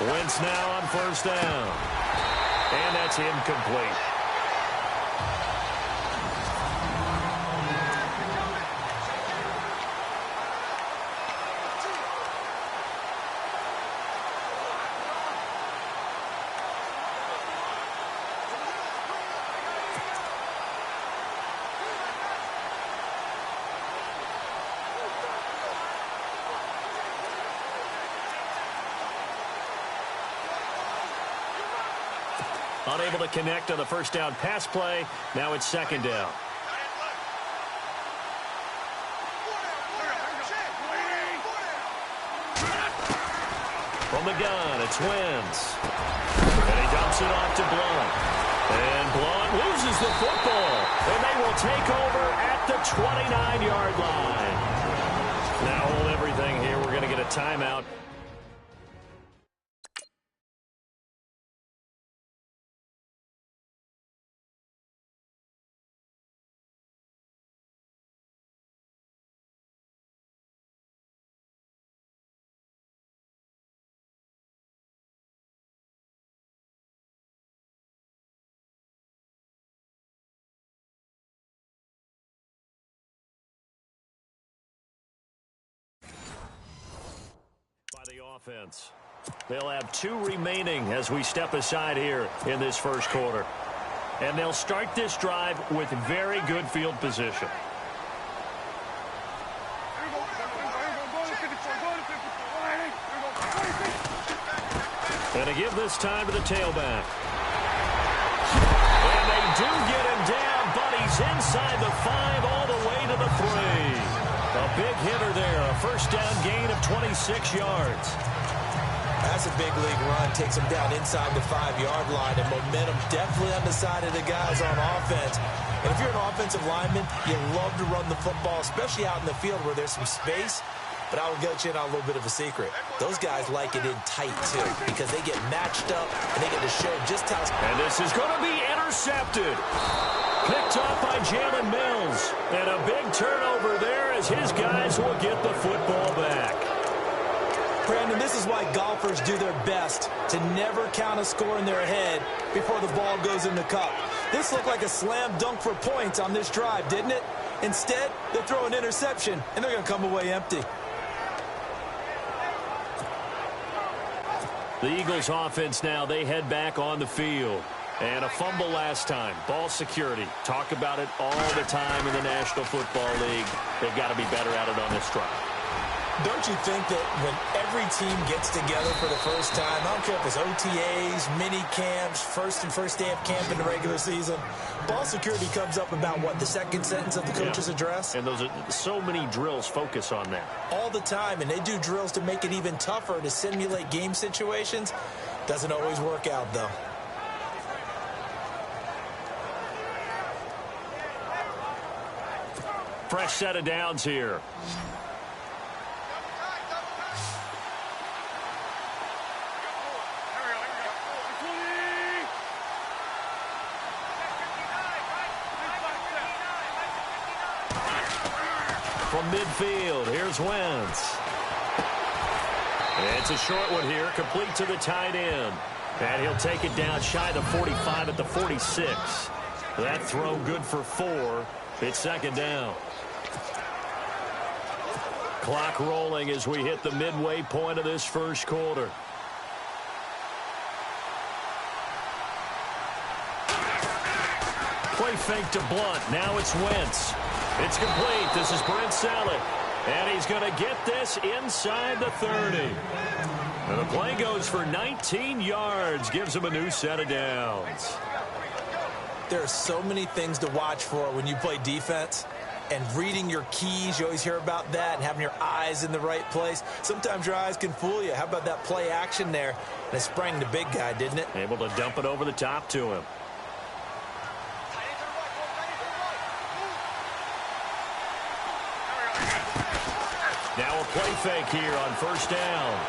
Wentz now on first down. And that's incomplete. Unable to connect on the first down pass play. Now it's second down. From the gun, it's Wentz. And he dumps it off to Blunt. And Blunt loses the football. And they will take over at the 29-yard line. Now hold everything here. We're going to get a timeout. The offense. They'll have 2 remaining as we step aside here in this first quarter. And they'll start this drive with very good field position. And to give this time to the tailback. And they do get him down, but he's inside the 5 all the way to the 3. A big hitter there, a first down gain of 26 yards. That's a big league run. Takes him down inside the 5-yard line, and momentum definitely on the side of the guys on offense. And if you're an offensive lineman, you love to run the football, especially out in the field where there's some space. But I will get you in on a little bit of a secret. Those guys like it in tight, too, because they get matched up, and they get to show just how... And this is going to be intercepted. Picked off by Jalen Mills. And a big turnover there as his guys will get the football back. Brandon, this is why golfers do their best to never count a score in their head before the ball goes in the cup. This looked like a slam dunk for points on this drive, didn't it? Instead, they throw an interception, and they're going to come away empty. The Eagles offense now, they head back on the field. And a fumble last time. Ball security. Talk about it all the time in the National Football League. They've got to be better at it on this drive. Don't you think that when every team gets together for the first time, I don't care if it's OTAs, mini camps, first day of camp in the regular season, ball security comes up about, what, the second sentence of the coach's address? And those are so many drills focus on that. All the time, and they do drills to make it even tougher to simulate game situations. Doesn't always work out, though. Fresh set of downs here. From midfield, here's Wentz. It's a short one here, complete to the tight end. And he'll take it down shy of the 45 at the 46. That throw good for 4. It's second down. Clock rolling as we hit the midway point of this first quarter. Play fake to Blunt. Now it's Wentz. It's complete. This is Brent Saleh. And he's going to get this inside the 30. And the play goes for 19 yards. Gives him a new set of downs. There are so many things to watch for when you play defense. And reading your keys, you always hear about that, and having your eyes in the right place. Sometimes your eyes can fool you. How about that play action there? And it sprang the big guy, didn't it? Able to dump it over the top to him. Now a play fake here on first down.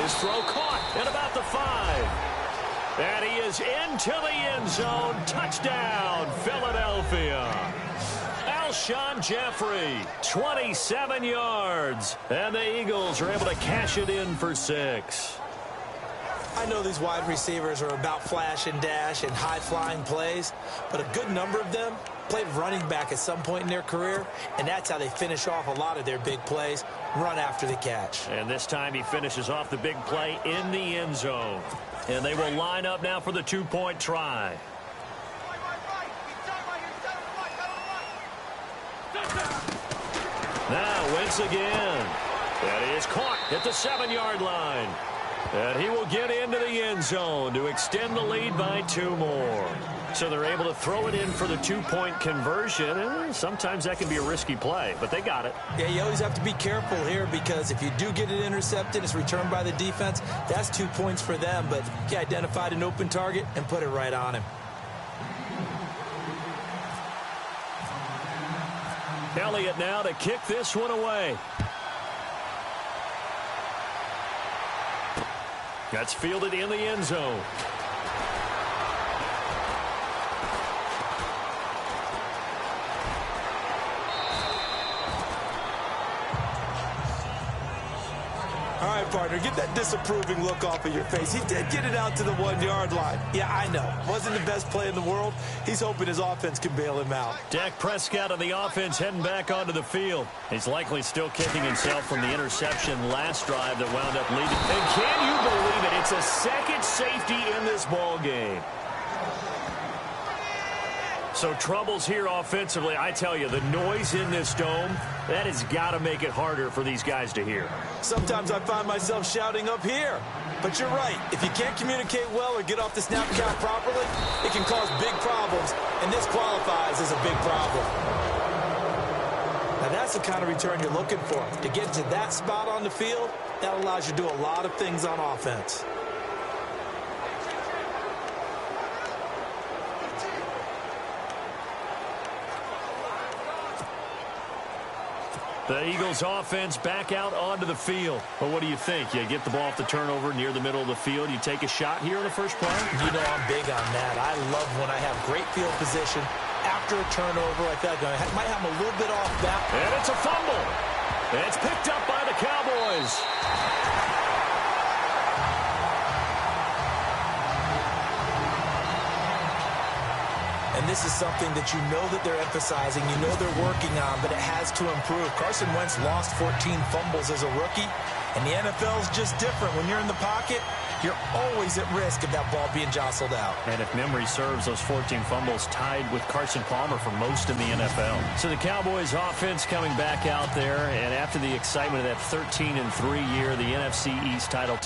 His throw caught at about the 5. And he is into the end zone. Touchdown, Philadelphia. Alshon Jeffrey, 27 yards. And the Eagles are able to cash it in for 6. I know these wide receivers are about flash and dash and high-flying plays, but a good number of them played running back at some point in their career, and that's how they finish off a lot of their big plays, run after the catch. And this time he finishes off the big play in the end zone. And they will line up now for the two-point try. Now Wentz again. That is caught at the 7-yard line. And he will get into the end zone to extend the lead by 2 more. So they're able to throw it in for the two-point conversion. And sometimes that can be a risky play, but they got it. Yeah, you always have to be careful here because if you do get it intercepted, it's returned by the defense. That's 2 points for them, but he identified an open target and put it right on him. Elliott now to kick this one away. That's fielded in the end zone. All right, partner, get that disapproving look off of your face. He did get it out to the 1-yard line. Yeah, I know. Wasn't the best play in the world. He's hoping his offense can bail him out. Dak Prescott on the offense heading back onto the field. He's likely still kicking himself from the interception last drive that wound up leading. And can you believe it? It's a second safety in this ball game. So troubles here offensively. I tell you, the noise in this dome, that has got to make it harder for these guys to hear. Sometimes I find myself shouting up here. But you're right. If you can't communicate well or get off the snap count properly, it can cause big problems. And this qualifies as a big problem. Now that's the kind of return you're looking for. To get to that spot on the field, that allows you to do a lot of things on offense. The Eagles offense back out onto the field. Well, what do you think? You get the ball off the turnover near the middle of the field. You take a shot here in the first play? You know I'm big on that. I love when I have great field position after a turnover. I feel like I might have them a little bit off balance. And it's a fumble. And it's picked up by the Cowboys. And this is something that you know that they're emphasizing, you know they're working on, but it has to improve. Carson Wentz lost 14 fumbles as a rookie, and the NFL is just different. When you're in the pocket, you're always at risk of that ball being jostled out. And if memory serves, those 14 fumbles tied with Carson Palmer for most in the NFL. So the Cowboys offense coming back out there, and after the excitement of that 13-3 year, the NFC East title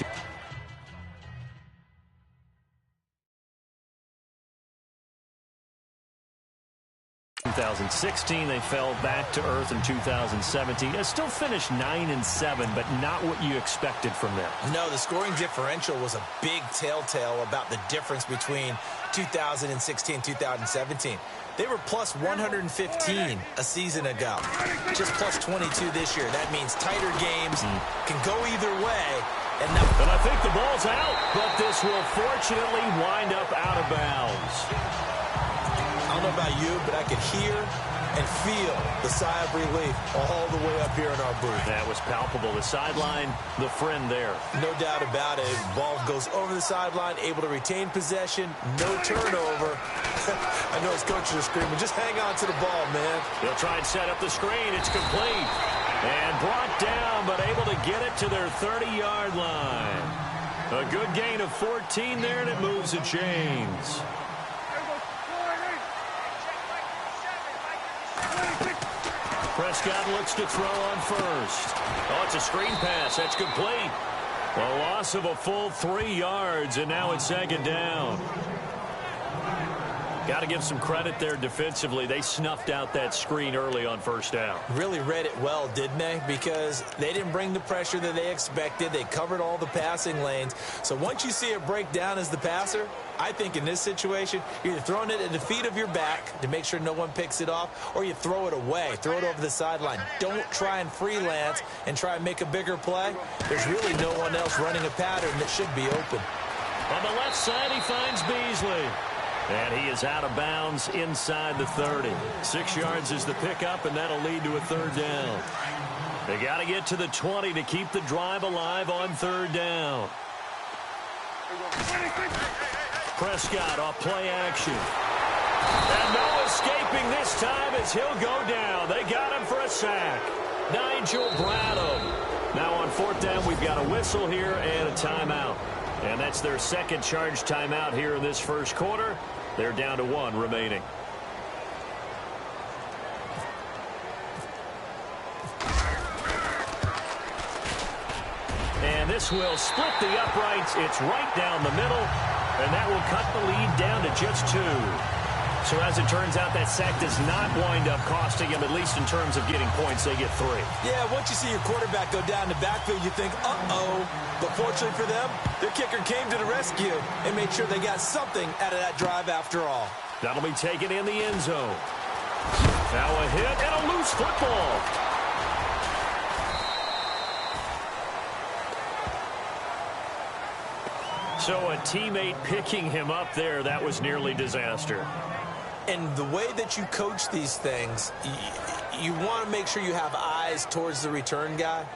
2016, they fell back to earth in 2017. They still finished 9-7, but not what you expected from them. No, the scoring differential was a big telltale about the difference between 2016 2017. They were plus 115 a season ago, just plus 22 this year. That means tighter games can go either way. And I think the ball's out, but this will fortunately wind up out of bounds. I don't know about you, but I could hear and feel the sigh of relief all the way up here in our booth. That was palpable. The sideline, the friend there. No doubt about it. Ball goes over the sideline, able to retain possession, no turnover. I know his coaches are screaming, just hang on to the ball, man. They'll try and set up the screen. It's complete. And brought down, but able to get it to their 30-yard line. A good gain of 14 there, and it moves the chains. Prescott looks to throw on first. Oh, it's a screen pass. That's complete. A loss of a full 3 yards, and now it's second down. Got to give some credit there defensively. They snuffed out that screen early on first down. Really read it well, didn't they? Because they didn't bring the pressure that they expected. They covered all the passing lanes. So once you see it break down as the passer, I think in this situation, you're either throwing it at the feet of your back to make sure no one picks it off, or you throw it away, throw it over the sideline. Don't try and freelance and try and make a bigger play. There's really no one else running a pattern that should be open. On the left side, he finds Beasley. And he is out of bounds inside the 30. 6 yards is the pickup, and that'll lead to a third down. They got to get to the 20 to keep the drive alive on third down. Prescott off play action. And no escaping this time as he'll go down. They got him for a sack. Nigel Bradham. Now on fourth down, we've got a whistle here and a timeout. And that's their second charge timeout here in this first quarter. They're down to one remaining. And this will split the uprights. It's right down the middle. And that will cut the lead down to just 2. So as it turns out, that sack does not wind up costing him, at least in terms of getting points. They get 3. Yeah, once you see your quarterback go down the backfield, you think, uh-oh. But fortunately for them, their kicker came to the rescue and made sure they got something out of that drive after all. That'll be taken in the end zone. Now a hit and a loose football. So a teammate picking him up there, that was nearly disaster. And the way that you coach these things, you want to make sure you have eyes towards the return guy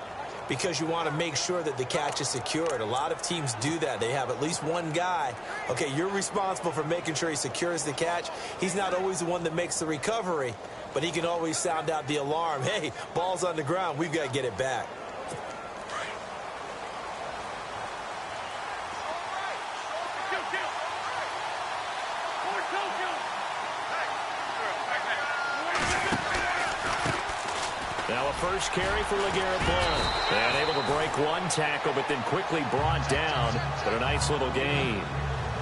because you want to make sure that the catch is secured. A lot of teams do that. They have at least one guy. Okay, you're responsible for making sure he secures the catch. He's not always the one that makes the recovery, but he can always sound out the alarm. Hey, ball's on the ground. We've got to get it back. Now a first carry for LeGarrette Blount. And able to break one tackle, but then quickly brought down. But a nice little gain.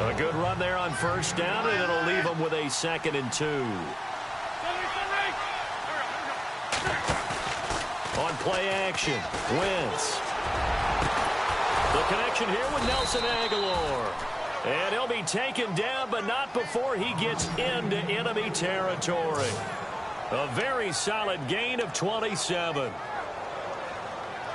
A good run there on first down, and it'll leave them with a 2nd and 2. On play action, Wentz. The connection here with Nelson Aguilar. And he'll be taken down, but not before he gets into enemy territory. A very solid gain of 27.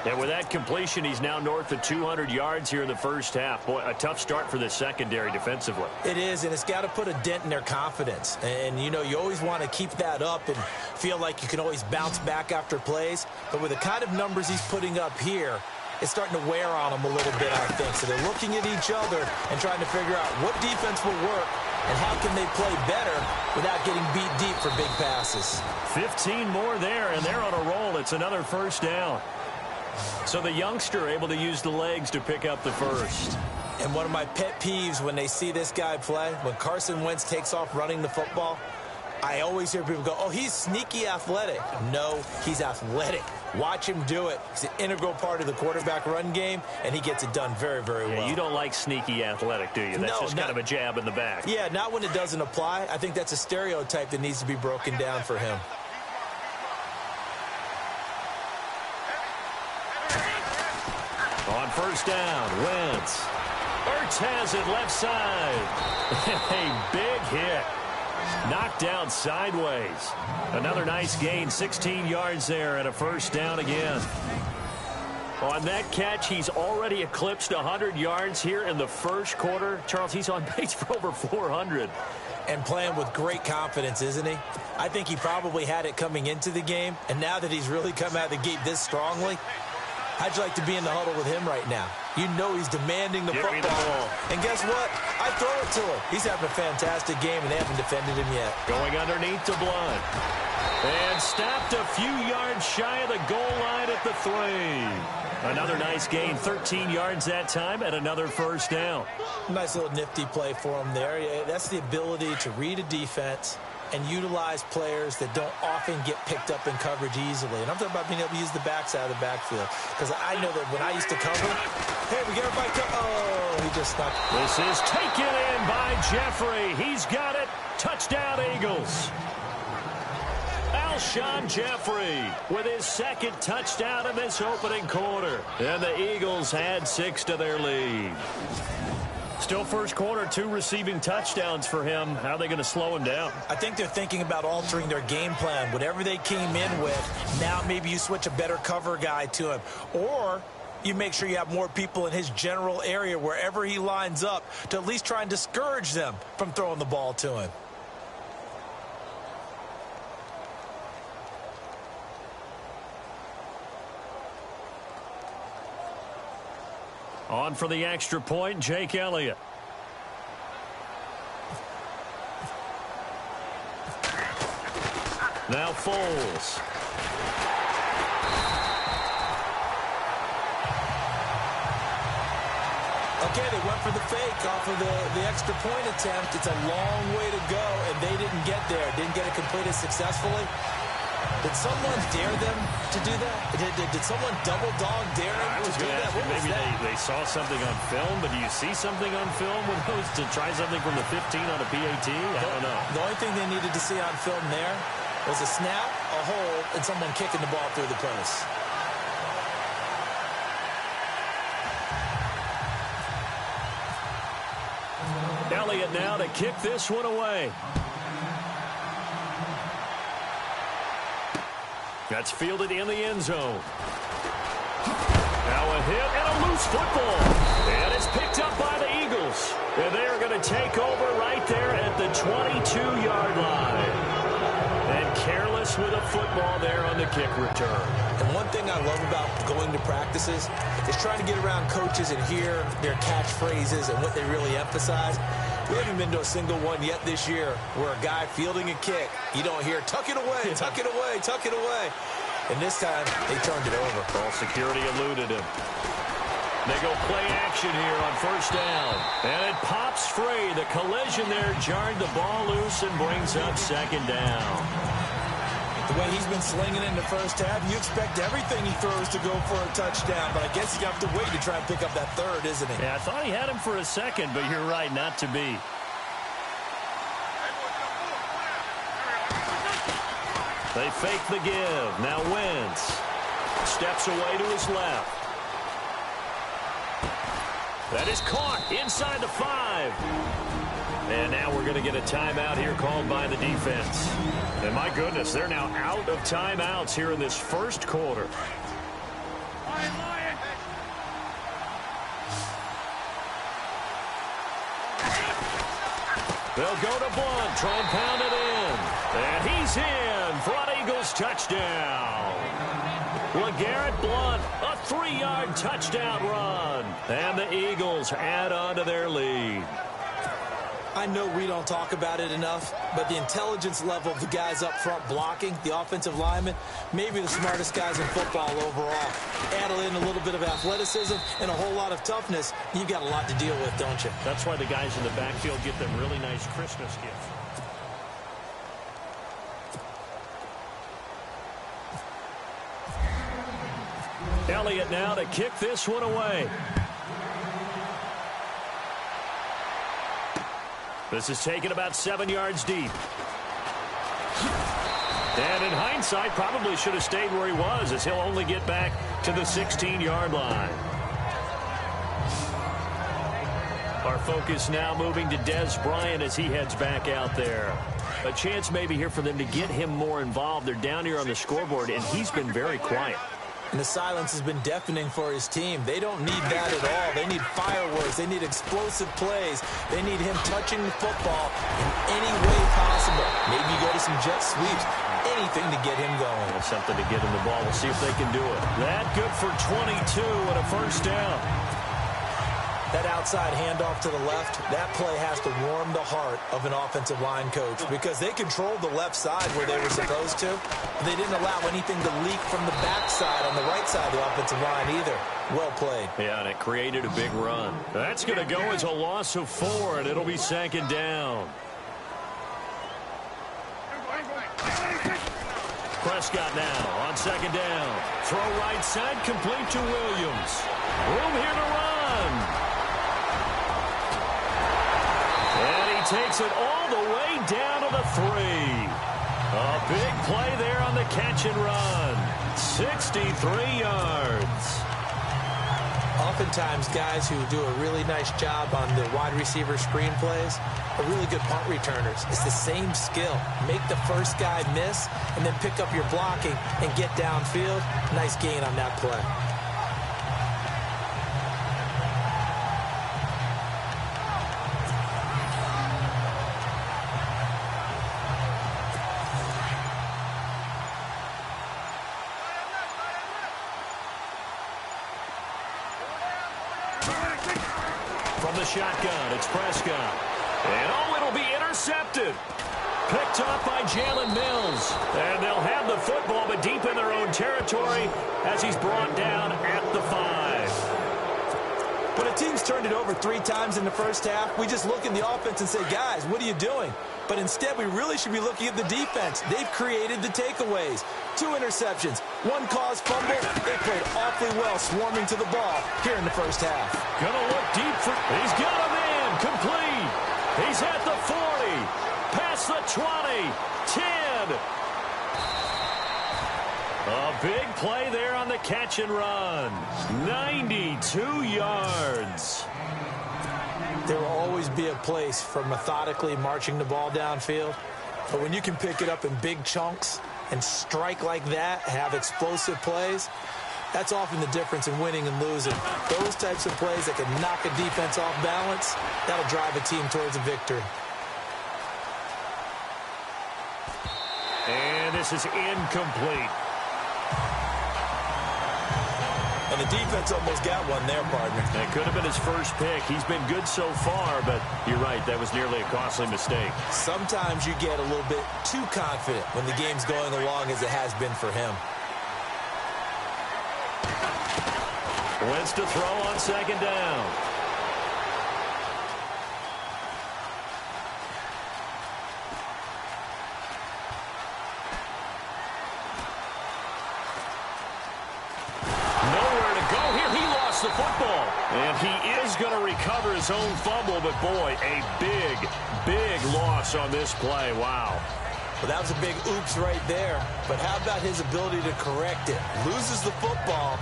And with that completion, he's now north of 200 yards here in the first half. Boy, a tough start for the secondary defensively. It is, and it's got to put a dent in their confidence. And, you know, you always want to keep that up and feel like you can always bounce back after plays. But with the kind of numbers he's putting up here, it's starting to wear on them a little bit, I think. So they're looking at each other and trying to figure out what defense will work and how can they play better without getting beat deep for big passes. 15 more there, and they're on a roll. It's another first down. So the youngster able to use the legs to pick up the first. And one of my pet peeves when they see this guy play, when Carson Wentz takes off running the football, I always hear people go, oh, he's sneaky athletic. No, he's athletic. Watch him do it. He's an integral part of the quarterback run game, and he gets it done very, very well. You don't like sneaky athletic, do you? That's just kind of a jab in the back. Yeah, not when it doesn't apply. I think that's a stereotype that needs to be broken down for him. On first down, Wentz. Ertz has it left side. A big hit. Knocked down sideways. Another nice gain, 16 yards there and a first down again. On that catch, he's already eclipsed 100 yards here in the first quarter. Charles, he's on pace for over 400. And playing with great confidence, isn't he? I think he probably had it coming into the game, and now that he's really come out of the gate this strongly, how'd you like to be in the huddle with him right now? You know he's demanding the football. And guess what? I throw it to him. He's having a fantastic game, and they haven't defended him yet. Going underneath to Blount. And stopped a few yards shy of the goal line at the 3. Another nice gain, 13 yards that time, and another first down. Nice little nifty play for him there. Yeah, that's the ability to read a defense and utilize players that don't often get picked up in coverage easily. And I'm talking about being able to use the backside of the backfield. Because I know that when I used to cover, hey, we get everybody oh, he just stopped. This is taken in by Jeffrey. He's got it. Touchdown, Eagles. Alshon Jeffrey with his second touchdown in this opening quarter. And the Eagles add 6 to their lead. Still first quarter, 2 receiving touchdowns for him. How are they going to slow him down? I think they're thinking about altering their game plan. Whatever they came in with, now maybe you switch a better cover guy to him. Or you make sure you have more people in his general area wherever he lines up to at least try and discourage them from throwing the ball to him. On On for the extra point, Jake Elliott. Now Foles. Okay, they went for the fake off of the extra point attempt. It's a long way to go, and they didn't get there. Didn't get it completed successfully. Did someone dare them to do that? Did someone double dog dare them to do that? Maybe they saw something on film, but do you see something on film with those to try something from the 15 on a PAT? I don't know. The only thing they needed to see on film there was a snap, a hold, and someone kicking the ball through the post. Elliott now to kick this one away. That's fielded in the end zone. Now a hit and a loose football. And it's picked up by the Eagles. And they are going to take over right there at the 22-yard line. And careless with a football there on the kick return. And one thing I love about going to practices is trying to get around coaches and hear their catchphrases and what they really emphasize. We haven't been to a single one yet this year where a guy fielding a kick, you don't hear, tuck it away, tuck it away, tuck it away. And this time, they turned it over. Ball security eluded him. They go play action here on first down. And it pops free. The collision there jarred the ball loose and brings up second down. The way he's been slinging in the first half, you expect everything he throws to go for a touchdown, but I guess you have to wait to try and pick up that third, isn't he? Yeah, I thought he had him for a second, but you're right, not to be. They fake the give. Now Wentz steps away to his left. That is caught inside the 5. And now we're going to get a timeout here called by the defense. And my goodness, they're now out of timeouts here in this first quarter. They'll go to Blunt, try and pound it in. And he's in. Front Eagles touchdown. LeGarrette Blunt, a 3-yard touchdown run. And the Eagles add on to their lead. I know we don't talk about it enough, but the intelligence level of the guys up front blocking, the offensive linemen, maybe the smartest guys in football overall. Add in a little bit of athleticism and a whole lot of toughness, you've got a lot to deal with, don't you? That's why the guys in the backfield get them really nice Christmas gifts. Elliott now to kick this one away. This is taken about 7 yards deep. And in hindsight, probably should have stayed where he was, as he'll only get back to the 16-yard line. Our focus now moving to Dez Bryant as he heads back out there. A chance maybe here for them to get him more involved. They're down here on the scoreboard, and he's been very quiet. And the silence has been deafening for his team. They don't need that at all. They need fireworks. They need explosive plays. They need him touching the football in any way possible. Maybe go to some jet sweeps. Anything to get him going. Well, something to get him the ball. We'll see if they can do it. That good for 22 and a first down. That outside handoff to the left, that play has to warm the heart of an offensive line coach because they controlled the left side where they were supposed to. They didn't allow anything to leak from the backside on the right side of the offensive line either. Well played. Yeah, and it created a big run. That's going to go as a loss of 4, and it'll be second down. Prescott now on second down. Throw right side, complete to Williams. Room here to run. And he takes it all the way down to the 3. A big play there on the catch and run. 63 yards. Oftentimes, guys who do a really nice job on the wide receiver screen plays are really good punt returners. It's the same skill. Make the first guy miss and then pick up your blocking and get downfield. Nice gain on that play. From the shotgun, it's Prescott. And, oh, it'll be intercepted. Picked off by Jalen Mills. And they'll have the football, but deep in their own territory as he's brought down at the 5. When a team's turned it over 3 times in the first half, we just look in the offense and say, guys, what are you doing? But instead, we really should be looking at the defense. They've created the takeaways. 2 interceptions, 1 caused fumble. They played awfully well swarming to the ball here in the first half. Gonna look deep for... He's got him in. Complete. He's at the 40. Past the 20. 10. A big play there on the catch and run. 92 yards. There will always be a place for methodically marching the ball downfield. But when you can pick it up in big chunks and strike like that, have explosive plays, that's often the difference in winning and losing. Those types of plays that can knock a defense off balance, that'll drive a team towards a victory. And this is incomplete. And the defense almost got one there, partner. That could have been his first pick. He's been good so far, but you're right, that was nearly a costly mistake. Sometimes you get a little bit too confident when the game's going along as it has been for him. Wentz to throw on second down. The football, and he is going to recover his own fumble, but boy, a big loss on this play. Wow. Well, that was a big oops right there, but how about his ability to correct it? Loses the football,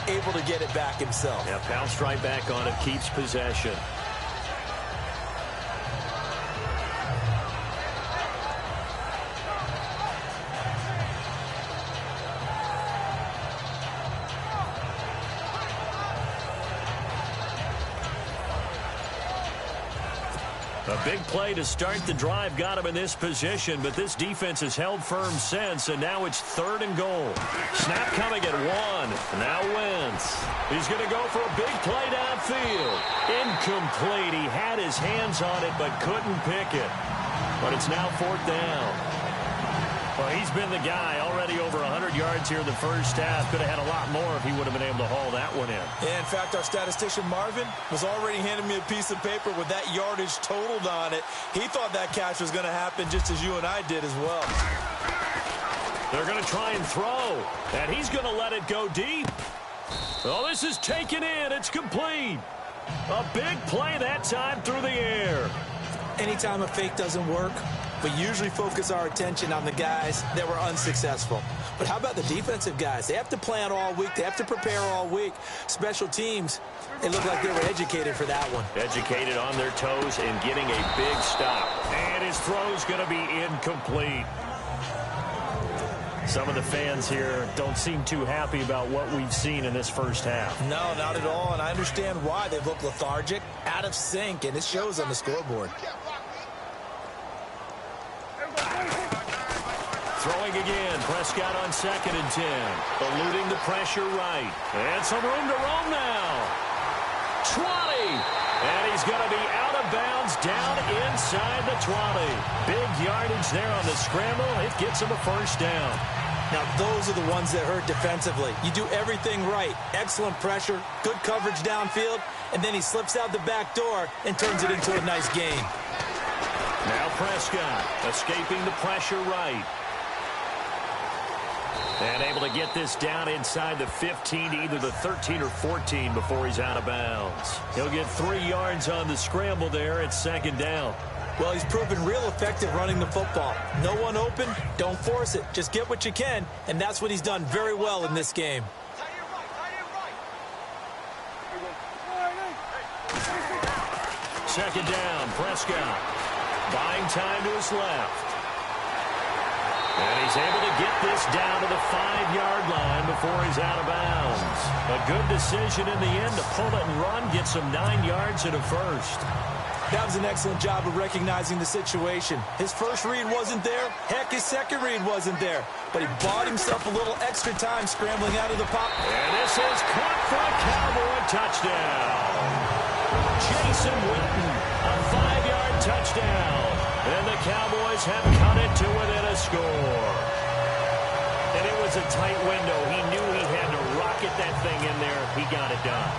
able to get it back himself. Yeah, pounced right back on it, keeps possession. A big play to start the drive got him in this position, but this defense has held firm since, and now it's 3rd and goal. Snap coming at 1. Now Wentz. He's going to go for a big play downfield. Incomplete. He had his hands on it, but couldn't pick it. But it's now 4th down. Well, he's been the guy, already over 100 yards here in the first half. Could have had a lot more if he would have been able to haul that one in. Yeah, in fact, our statistician Marvin was already handing me a piece of paper with that yardage totaled on it. He thought that catch was going to happen just as you and I did as well. They're going to try and throw, and he's going to let it go deep. Oh, this is taken in. It's complete. A big play that time through the air. Anytime a fake doesn't work, we usually focus our attention on the guys that were unsuccessful. But how about the defensive guys? They have to plan all week. They have to prepare all week. Special teams, they look like they were educated for that one. Educated on their toes and getting a big stop. And his throw's going to be incomplete. Some of the fans here don't seem too happy about what we've seen in this first half. No, not at all, and I understand why. They look lethargic, out of sync, and it shows on the scoreboard. Throwing again, Prescott on 2nd and 10. Eluding the pressure right. And some room to roam now. 20. And he's going to be out of bounds down inside the 20. Big yardage there on the scramble. It gets him a first down. Now, those are the ones that hurt defensively. You do everything right. Excellent pressure, good coverage downfield, and then he slips out the back door and turns it into a nice gain. Now Prescott escaping the pressure right. And able to get this down inside the 15 to either the 13 or 14 before he's out of bounds. He'll get 3 yards on the scramble there at 2nd down. Well, he's proven real effective running the football. No one open, don't force it. Just get what you can, and that's what he's done very well in this game. Second down, Prescott. Buying time to his left. And he's able to get this down to the 5-yard line before he's out of bounds. A good decision in the end to pull it and run, get some 9 yards and a first. That was an excellent job of recognizing the situation. His first read wasn't there. Heck, his second read wasn't there. But he bought himself a little extra time scrambling out of the pocket. And this is caught for a Cowboy touchdown. Jason Witten, a 5-yard touchdown. And the Cowboys have cut it to within a score. And it was a tight window. He knew he had to rocket that thing in there. He got it done.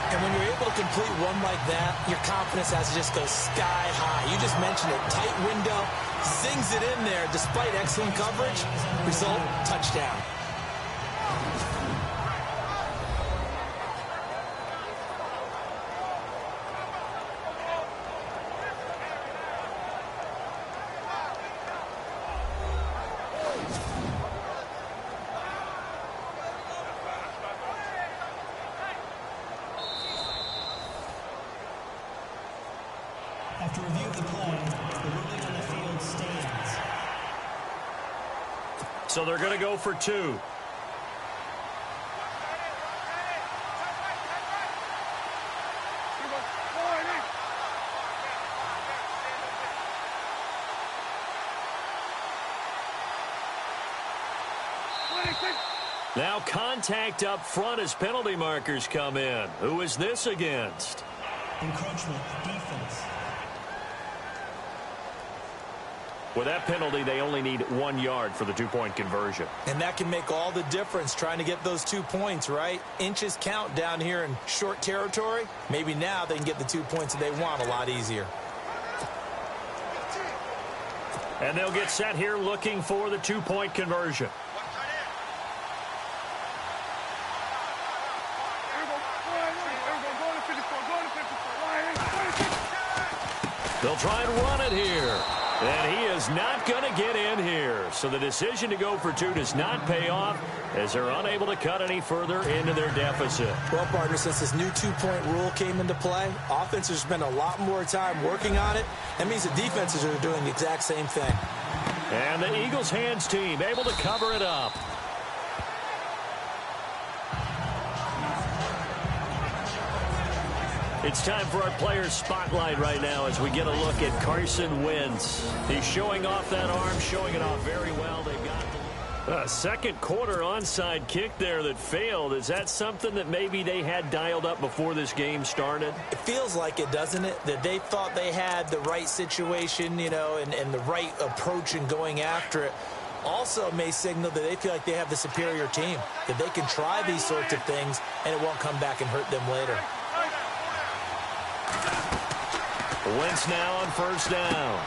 And when you're able to complete one like that, your confidence has to just go sky high. You just mentioned it. Tight window, zings it in there despite excellent coverage. Result, touchdown. After review of the play, the ruling on the field stands. So they're going to go for 2. Now contact up front as penalty markers come in. Who is this against? Encroachment, defense. With that penalty, they only need 1 yard for the 2-point conversion. And that can make all the difference trying to get those 2 points, right? Inches count down here in short territory. Maybe now they can get the 2 points that they want a lot easier. And they'll get set here looking for the 2-point conversion. They'll try and run it here. And he is not going to get in here. So the decision to go for 2 does not pay off as they're unable to cut any further into their deficit. Well, partner, since this new 2-point rule came into play, offenses spend a lot more time working on it. That means the defenses are doing the exact same thing. And the Eagles hands team able to cover it up. It's time for our players spotlight right now as we get a look at Carson Wentz. He's showing off that arm, showing it off very well. They've got the second quarter onside kick there that failed. Is that something that maybe they had dialed up before this game started? It feels like it, doesn't it? That they thought they had the right situation, you know, and the right approach in going after it. Also may signal that they feel like they have the superior team, that they can try these sorts of things and it won't come back and hurt them later. Wentz now on first down.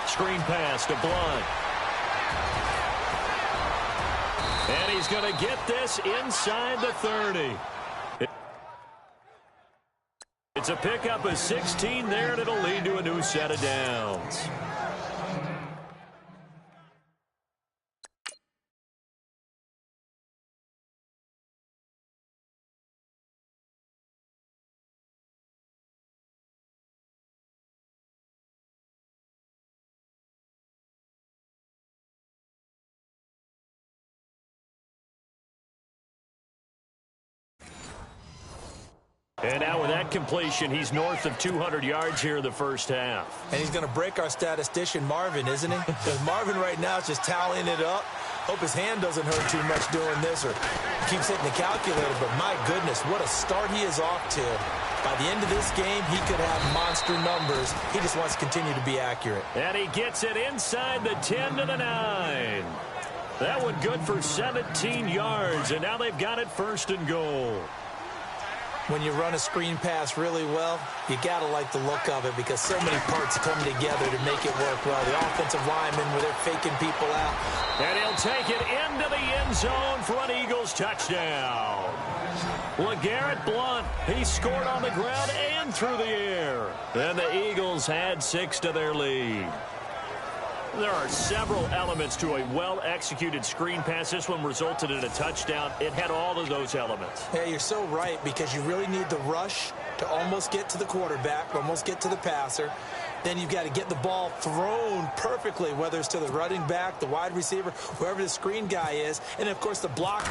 Screen pass to Blunt. And he's going to get this inside the 30. It's a pickup of 16 there, and it'll lead to a new set of downs. And now with that completion, he's north of 200 yards here in the first half. And he's going to break our statistician, Marvin, isn't he? Because Marvin right now is just tallying it up. Hope his hand doesn't hurt too much doing this or keeps hitting the calculator. But my goodness, what a start he is off to. By the end of this game, he could have monster numbers. He just wants to continue to be accurate. And he gets it inside the 10 to the 9. That one good for 17 yards. And now they've got it first and goal. When you run a screen pass really well, you got to like the look of it because so many parts come together to make it work well. The offensive linemen where they're faking people out. And he'll take it into the end zone for an Eagles touchdown. LeGarrette Blount, he scored on the ground and through the air. And the Eagles add 6 to their lead. There are several elements to a well-executed screen pass. This one resulted in a touchdown. It had all of those elements. Yeah, you're so right because you really need the rush to almost get to the quarterback, almost get to the passer. Then you've got to get the ball thrown perfectly, whether it's to the running back, the wide receiver, whoever the screen guy is, and, of course, the block.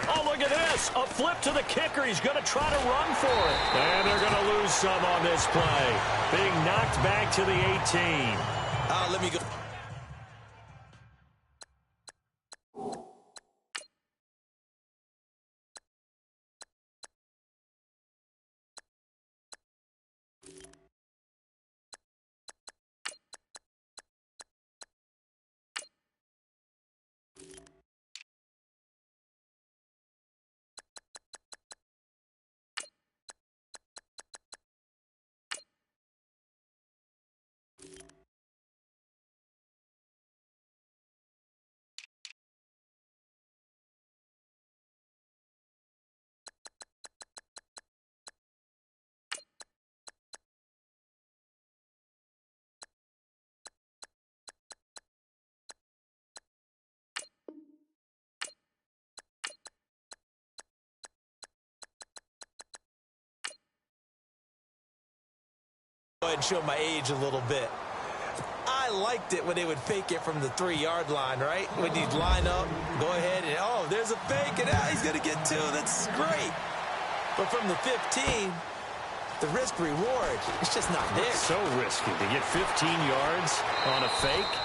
Oh, look at this. A flip to the kicker. He's going to try to run for it. And they're going to lose some on this play. Being knocked back to the 18. Let me go. Go ahead and show my age a little bit. I liked it when they would fake it from the 3-yard line, right? When you'd line up, go ahead, and oh, there's a fake, and he's going to get 2. That's great. But from the 15, the risk-reward, it's just not there. So risky to get 15 yards on a fake.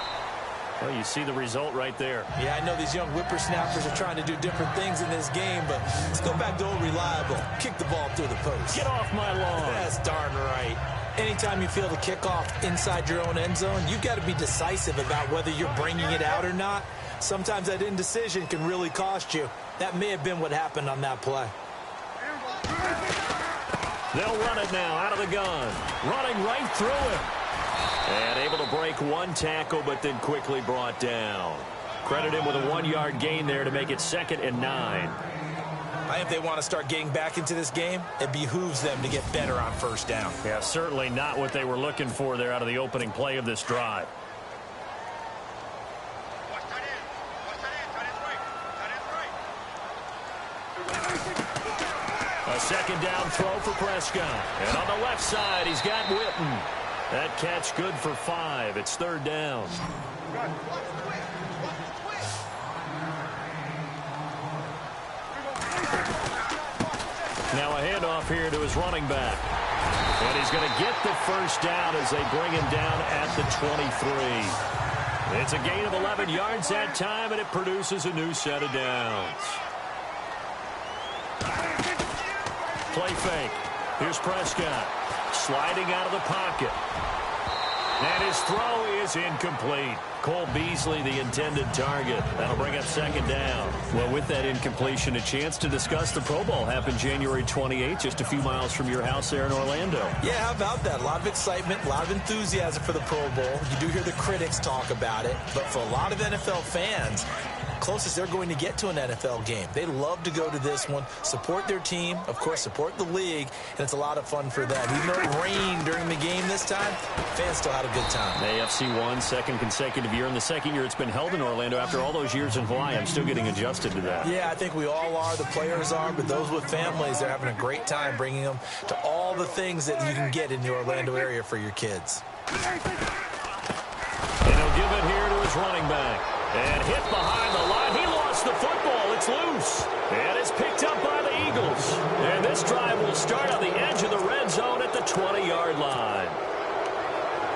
Well, you see the result right there. Yeah, I know these young whippersnappers are trying to do different things in this game, but let's go back to old reliable. Kick the ball through the post. Get off my lawn. That's darn right. Anytime you feel the kickoff inside your own end zone, you've got to be decisive about whether you're bringing it out or not. Sometimes that indecision can really cost you. That may have been what happened on that play. They'll run it now out of the gun. Running right through him. And able to break one tackle, but then quickly brought down. Credit him with a 1-yard gain there to make it 2nd and 9. I think if they want to start getting back into this game, it behooves them to get better on first down. Yeah, certainly not what they were looking for there out of the opening play of this drive. A second down throw for Prescott. And on the left side, he's got Witten. That catch good for 5. It's 3rd down. Now a handoff here to his running back. And he's going to get the first down as they bring him down at the 23. It's a gain of 11 yards that time, and it produces a new set of downs. Play fake. Here's Prescott. Sliding out of the pocket. And his throw is incomplete. Cole Beasley, the intended target. That'll bring up 2nd down. Well, with that incompletion, a chance to discuss the Pro Bowl happened January 28th, just a few miles from your house there in Orlando. Yeah, how about that? A lot of excitement, a lot of enthusiasm for the Pro Bowl. You do hear the critics talk about it, but for a lot of NFL fans, closest they're going to get to an NFL game. They love to go to this one, support their team, of course, support the league, and it's a lot of fun for them. Even though it rained during the game this time, fans still had a good time. AFC won, 2nd consecutive year, and the 2nd year it's been held in Orlando after all those years in Hawaii. I'm still getting adjusted to that. Yeah, I think we all are. The players are, but those with families, they're having a great time bringing them to all the things that you can get in the Orlando area for your kids. And he'll give it here to his running back. And hit behind the line. He lost the football. It's loose. And it's picked up by the Eagles. And this drive will start on the edge of the red zone at the 20-yard line.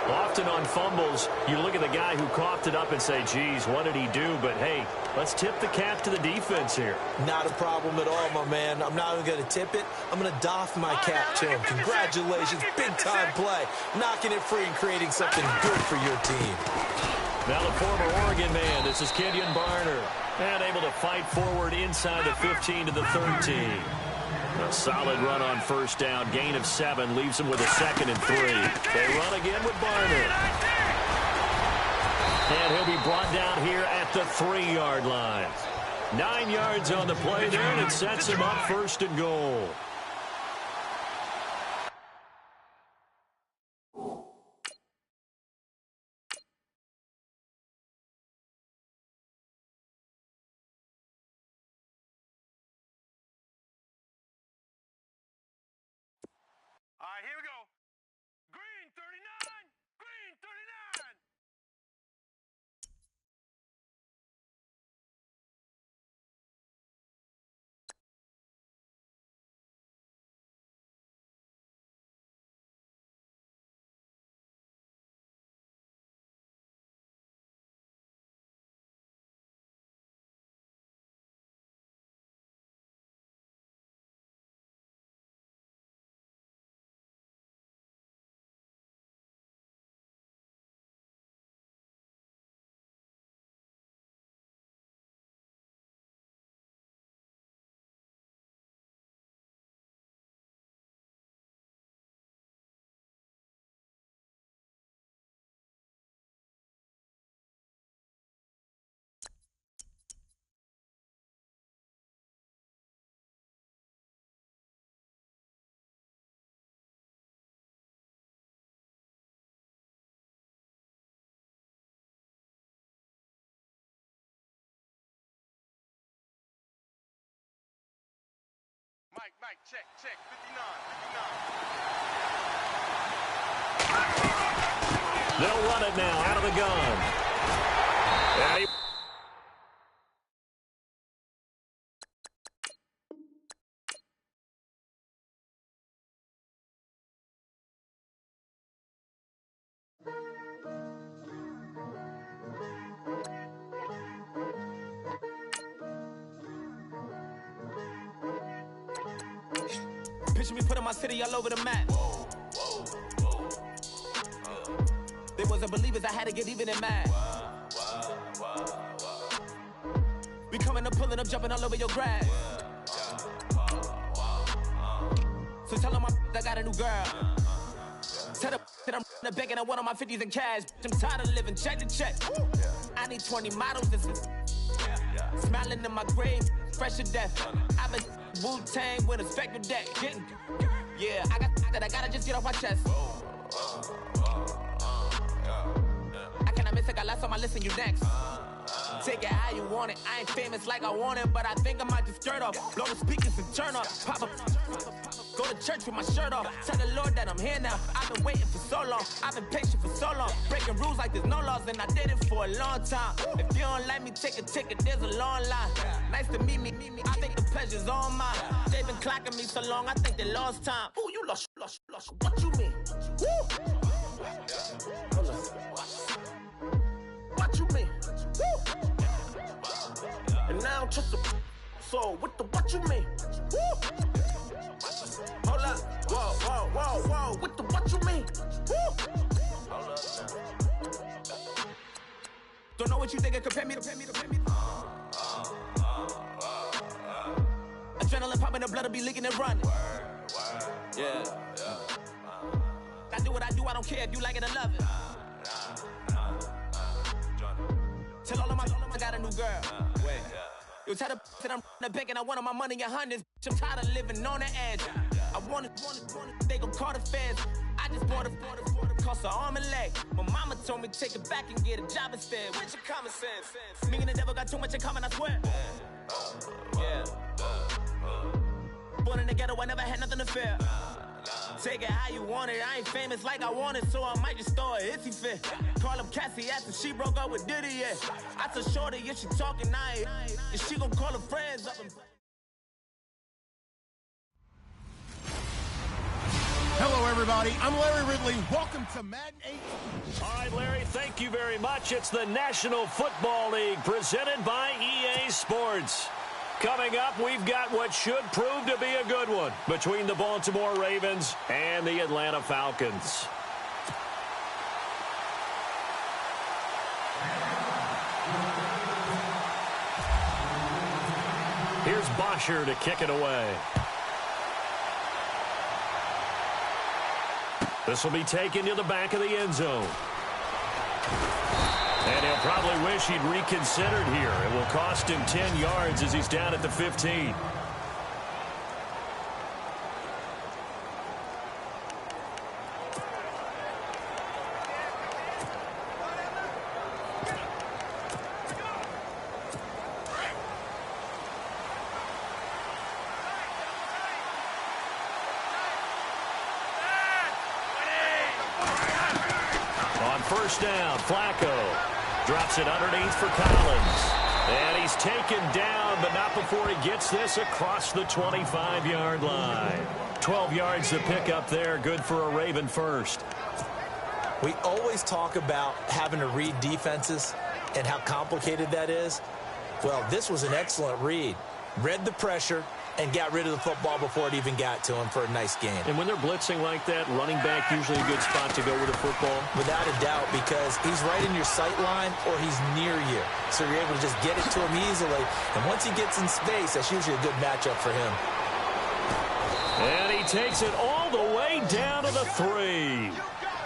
Often on fumbles, you look at the guy who coughed it up and say, geez, what did he do? But, hey, let's tip the cap to the defense here. Not a problem at all, my man. I'm not even going to tip it. I'm going to doff my cap to him. Congratulations. Big-time play. Knocking it free and creating something good for your team. Now the former Oregon man, this is Kenyon Barner. And able to fight forward inside the 15 to the 13. A solid run on first down. Gain of 7 leaves him with a 2nd and 3. They run again with Barner. And he'll be brought down here at the 3-yard line. 9 yards on the play there, and it sets him up 1st and goal. All right, here we go. Green 39. Green 39. Mike, check, 59, 59. They'll run it now out of the gun. And he Picture me putting my city all over the map. They wasn't believers, I had to get even and mad. We coming up, pulling up, jumping all over your grass. So tell them I got a new girl. Tell them that I'm the bank and I want all my 50s in cash. I'm tired of living check to check. I need 20 models. This is smiling in my grave, fresh to death. I've been Wu-Tang with a spectral deck. Yeah, I gotta just get off my chest. I cannot miss it, got last on my list and you next. Take it how you want it. I ain't famous like I want it, but I think I might just skirt off. Blow the speakers and turn up. Pop up. Go to church with my shirt off. Tell the Lord that I'm here now. I've been waiting for so long. I've been patient for so long. Breaking rules like there's no laws, and I did it for a long time. If you don't like me, take a ticket. There's a long line. Nice to meet me. I think the pleasure's all mine. They've been clocking me so long, I think they lost time. Ooh, you lost. What you mean? Woo! What you mean? Woo! And now I'm just a so what you mean? Woo! Hold up, whoa, what you mean? Woo! Hold up now. Don't know what you think, compare me to. Adrenaline popping, the blood will be leaking and running. Yeah. I do what I do, I don't care if you like it or love it. Tell all of my I got a new girl. Wait. You tell the that I'm in the bank and I want all my money in hundreds. I'm tired of living on the edge. I want it, they gon' call the feds. I just bought a cost an arm and leg. My mama told me take it back and get a job instead. Where's your common sense? Me and the devil got too much in common, I swear. Yeah. Born in the ghetto, I never had nothing to fear. Take it how you want it. I ain't famous like I want it, so I might just throw a hissy fit. Call up Cassie after she broke up with Diddy, yeah. I told Shorty if she talking, and she gon' call her friends up and... Hello, everybody. I'm Larry Ridley. Welcome to Madden 8. All right, Larry, thank you very much. It's the National Football League presented by EA Sports. Coming up, we've got what should prove to be a good one between the Baltimore Ravens and the Atlanta Falcons. Here's Bosher to kick it away. This will be taken to the back of the end zone. And he'll probably wish he'd reconsidered here. It will cost him 10 yards as he's down at the 15. On first down, Flacco drops it underneath for Collins. And he's taken down, but not before he gets this across the 25-yard line. 12 yards to pick up there. Good for a Raven first. We always talk about having to read defenses and how complicated that is. Well, this was an excellent read. Read the pressure and got rid of the football before it even got to him for a nice game. And when they're blitzing like that, running back usually a good spot to go with the football? Without a doubt, because he's right in your sight line or he's near you. So you're able to just get it to him easily. And once he gets in space, that's usually a good matchup for him. And he takes it all the way down to the 3.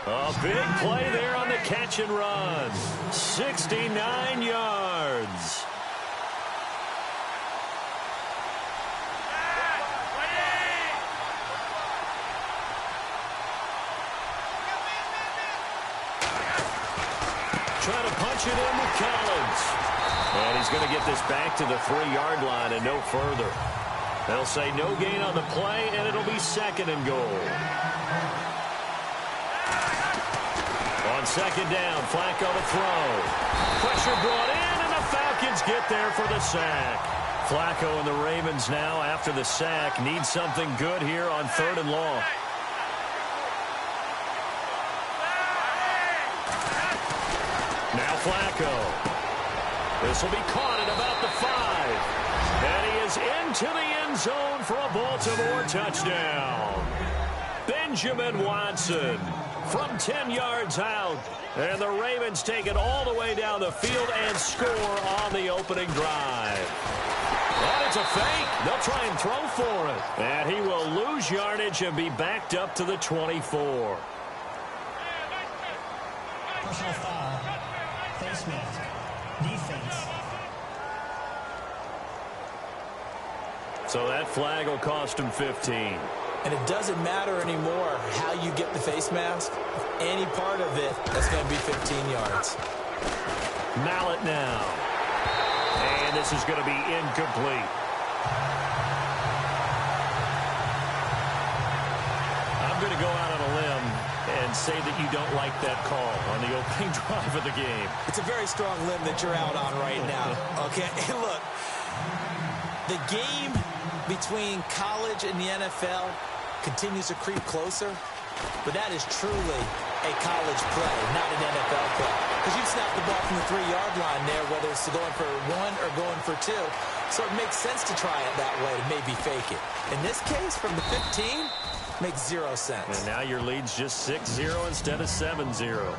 A big play there on the catch and run. 69 yards. Trying to punch it in with Collins. And he's going to get this back to the 3-yard line and no further. They'll say no gain on the play, and it'll be 2nd and goal. second down. Flacco to throw. Pressure brought in, and the Falcons get there for the sack. Flacco and the Ravens now, after the sack, need something good here on 3rd and long. Now Flacco. This will be caught at about the 5. And he is into the end zone for a Baltimore touchdown. Benjamin Watson from 10 yards out. And the Ravens take it all the way down the field and score on the opening drive. And it's a fake. They'll try and throw for it. And he will lose yardage and be backed up to the 24. Personal foul. Face mask. Defense. So that flag will cost him 15. And it doesn't matter anymore how you get the face mask. Any part of it, that's going to be 15 yards. Mallet now. And this is going to be incomplete. I'm going to go out on a limb and say that you don't like that call on the opening drive of the game. It's a very strong limb that you're out on right now. Okay, look, the game between college and the NFL continues to creep closer, but that is truly a college play, not an NFL play. Because you've snapped the ball from the 3-yard line there, whether it's going for 1 or going for 2. So it makes sense to try it that way to maybe fake it. In this case, from the 15, makes 0 sense. And now your lead's just 6-0 instead of 7-0.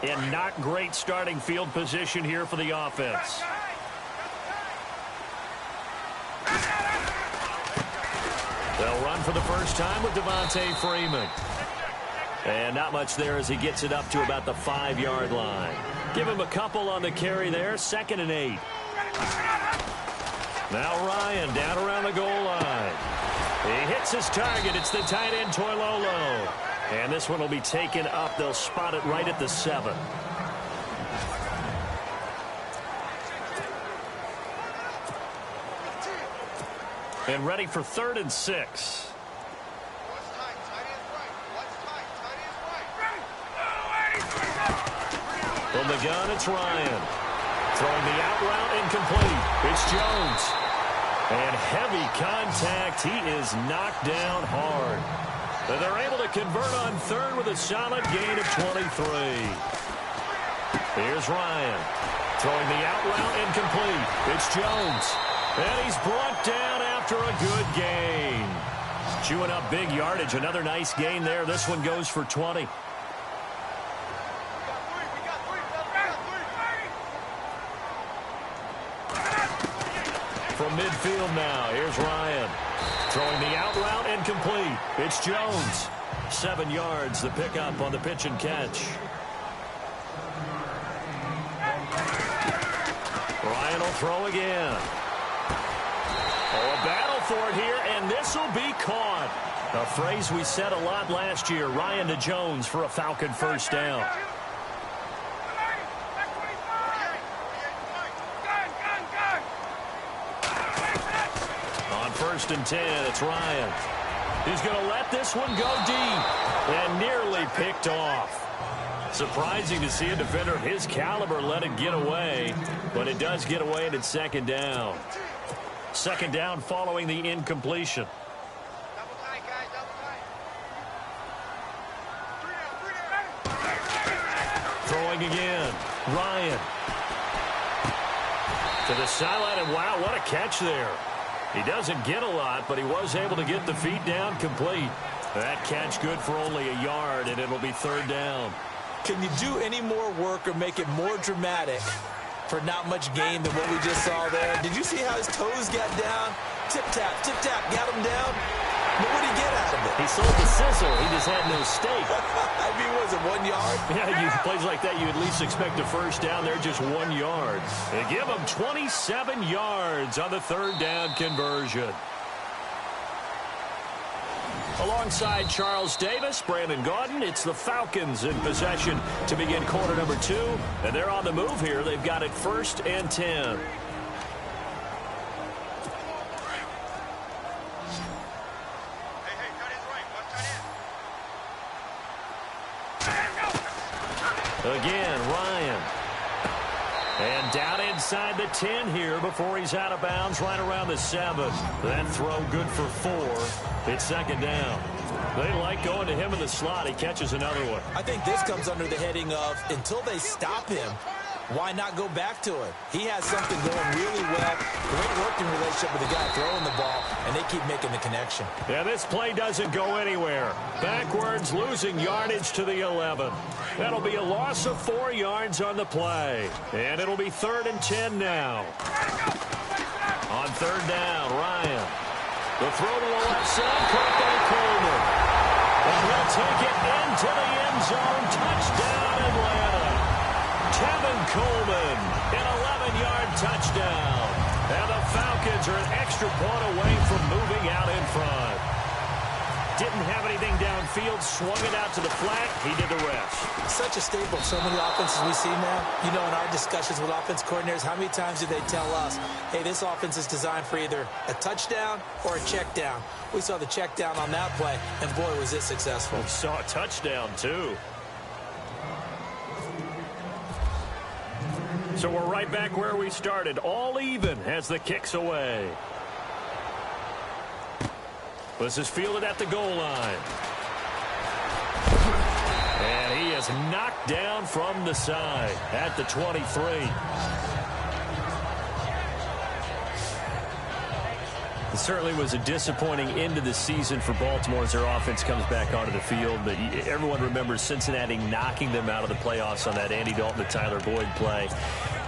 And not great starting field position here for the offense. They'll run for the first time with Devontae Freeman. And not much there as he gets it up to about the 5-yard line. Give him a couple on the carry there. 2nd and 8. Now Ryan down around the goal line. He hits his target. It's the tight end Toilolo. And this one will be taken up. They'll spot it right at the 7. And ready for 3rd and 6. From the gun, it's Ryan. Throwing the out route incomplete. It's Jones. And heavy contact. He is knocked down hard. And they're able to convert on 3rd with a solid gain of 23. Here's Ryan. Throwing the out route incomplete. It's Jones. And he's brought down after a good gain. Chewing up big yardage. Another nice gain there. This one goes for 20. From midfield now, here's Ryan. Throwing the out route incomplete. It's Jones. 7 yards, the pickup on the pitch and catch. Ryan will throw again. Oh, a battle for it here, and this will be caught. A phrase we said a lot last year. Ryan to Jones for a Falcon first down. On 1st and 10, it's Ryan. He's going to let this one go deep and nearly picked off. Surprising to see a defender of his caliber let it get away, but it does get away and it's 2nd down. 2nd down following the incompletion. Throwing again. Ryan. To the sideline, and wow, what a catch there. He doesn't get a lot, but he was able to get the feet down complete. That catch good for only a yard, and it'll be 3rd down. Can you do any more work or make it more dramatic for not much gain than what we just saw there? Did you see how his toes got down? Tip-tap, got him down. But what did he get out of it? He sold the sizzle. He just had no steak. I mean, was it 1 yard? Yeah, plays like that, you at least expect a first down. They're just 1 yard. They give him 27 yards on the 3rd down conversion. Alongside Charles Davis, Brandon Gaudin, it's the Falcons in possession to begin quarter number 2. And they're on the move here. They've got it 1st and 10. Again, Ryan. And down inside the 10 here before he's out of bounds right around the 7. That throw good for 4. It's 2nd down. They like going to him in the slot. He catches another one. I think this comes under the heading of until they stop him, why not go back to it? He has something going really well. Great working relationship with the guy throwing the ball, and they keep making the connection. Yeah, this play doesn't go anywhere. Backwards, losing yardage to the 11. That'll be a loss of 4 yards on the play. And it'll be 3rd and 10 now. On 3rd down, Ryan. The throw to the left side, caught by Coleman. And he'll take it into the end zone. Touchdown, Atlanta. Kevin Coleman, an 11-yard touchdown. And the Falcons are an extra point away from moving out in front. Didn't have anything downfield, swung it out to the flat. He did the rest. Such a staple of so many offenses we see now. You know, in our discussions with offense coordinators, how many times do they tell us, hey, this offense is designed for either a touchdown or a check down. We saw the check down on that play, and boy, was it successful. We saw a touchdown, too. So we're right back where we started, all even as the kick's away. This is fielded at the goal line. And he is knocked down from the side at the 23. It certainly was a disappointing end to the season for Baltimore as their offense comes back onto the field. But everyone remembers Cincinnati knocking them out of the playoffs on that Andy Dalton to Tyler Boyd play.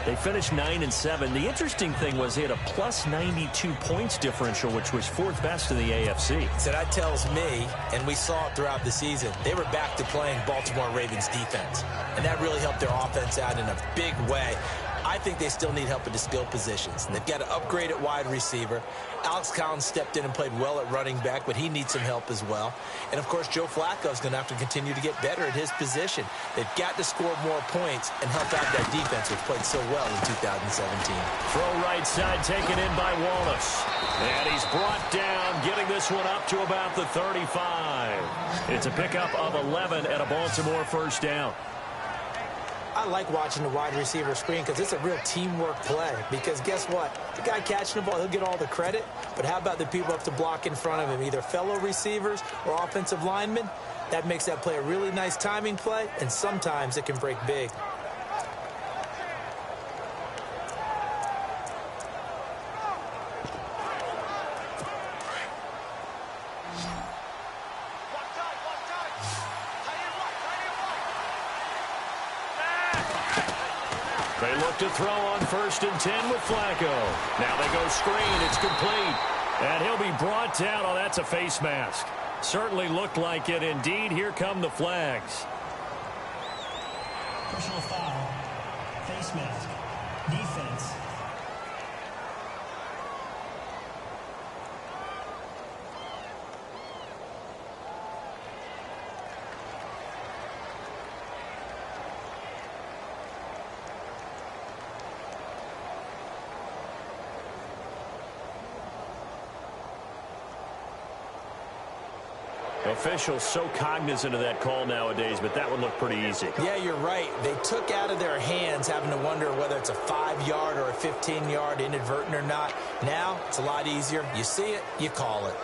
They finished 9-7. The interesting thing was they had a plus 92 points differential, which was 4th best in the AFC. So that tells me, and we saw it throughout the season, they were back to playing Baltimore Ravens defense. And that really helped their offense out in a big way. I think they still need help at the skill positions. They've got to upgrade at wide receiver. Alex Collins stepped in and played well at running back, but he needs some help as well. And, of course, Joe Flacco is going to have to continue to get better at his position. They've got to score more points and help out that defense, which played so well in 2017. Throw right side taken in by Wallace. And he's brought down, getting this one up to about the 35. It's a pickup of 11 at a Baltimore 1st down. I like watching the wide receiver screen because it's a real teamwork play. Because guess what? The guy catching the ball, he'll get all the credit. But how about the people up to block in front of him, either fellow receivers or offensive linemen? That makes that play a really nice timing play, and sometimes it can break big. They look to throw on 1st and 10 with Flacco. Now they go screen. It's complete. And he'll be brought down. Oh, that's a face mask. Certainly looked like it. Indeed, here come the flags. Personal foul. Face mask. Defense. Officials so cognizant of that call nowadays, but that one looked pretty easy. Yeah, you're right. They took out of their hands having to wonder whether it's a 5-yard or a 15-yard inadvertent or not. Now, it's a lot easier. You see it, you call it.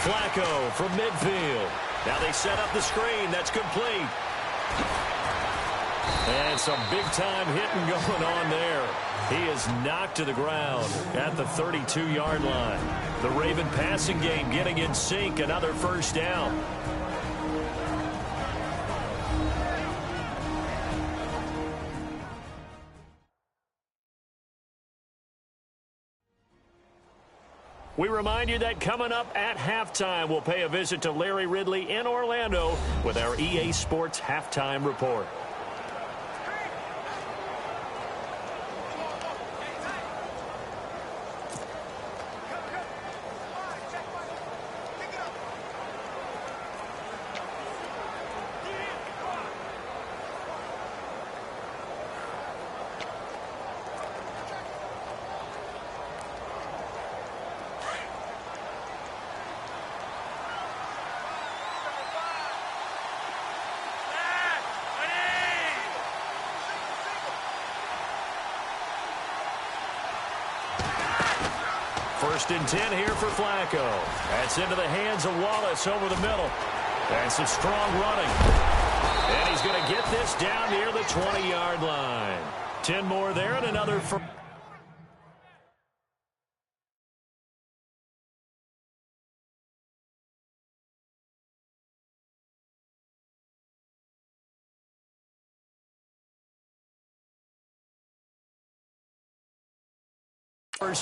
Flacco from midfield. Now they set up the screen. That's complete. And some big-time hitting going on there. He is knocked to the ground at the 32-yard line. The Raven passing game getting in sync. Another first down. We remind you that coming up at halftime, we'll pay a visit to Larry Ridley in Orlando with our EA Sports Halftime Report. First and 10 here for Flacco. That's into the hands of Wallace over the middle. That's some strong running. And he's going to get this down near the 20-yard line. 10 more there and another first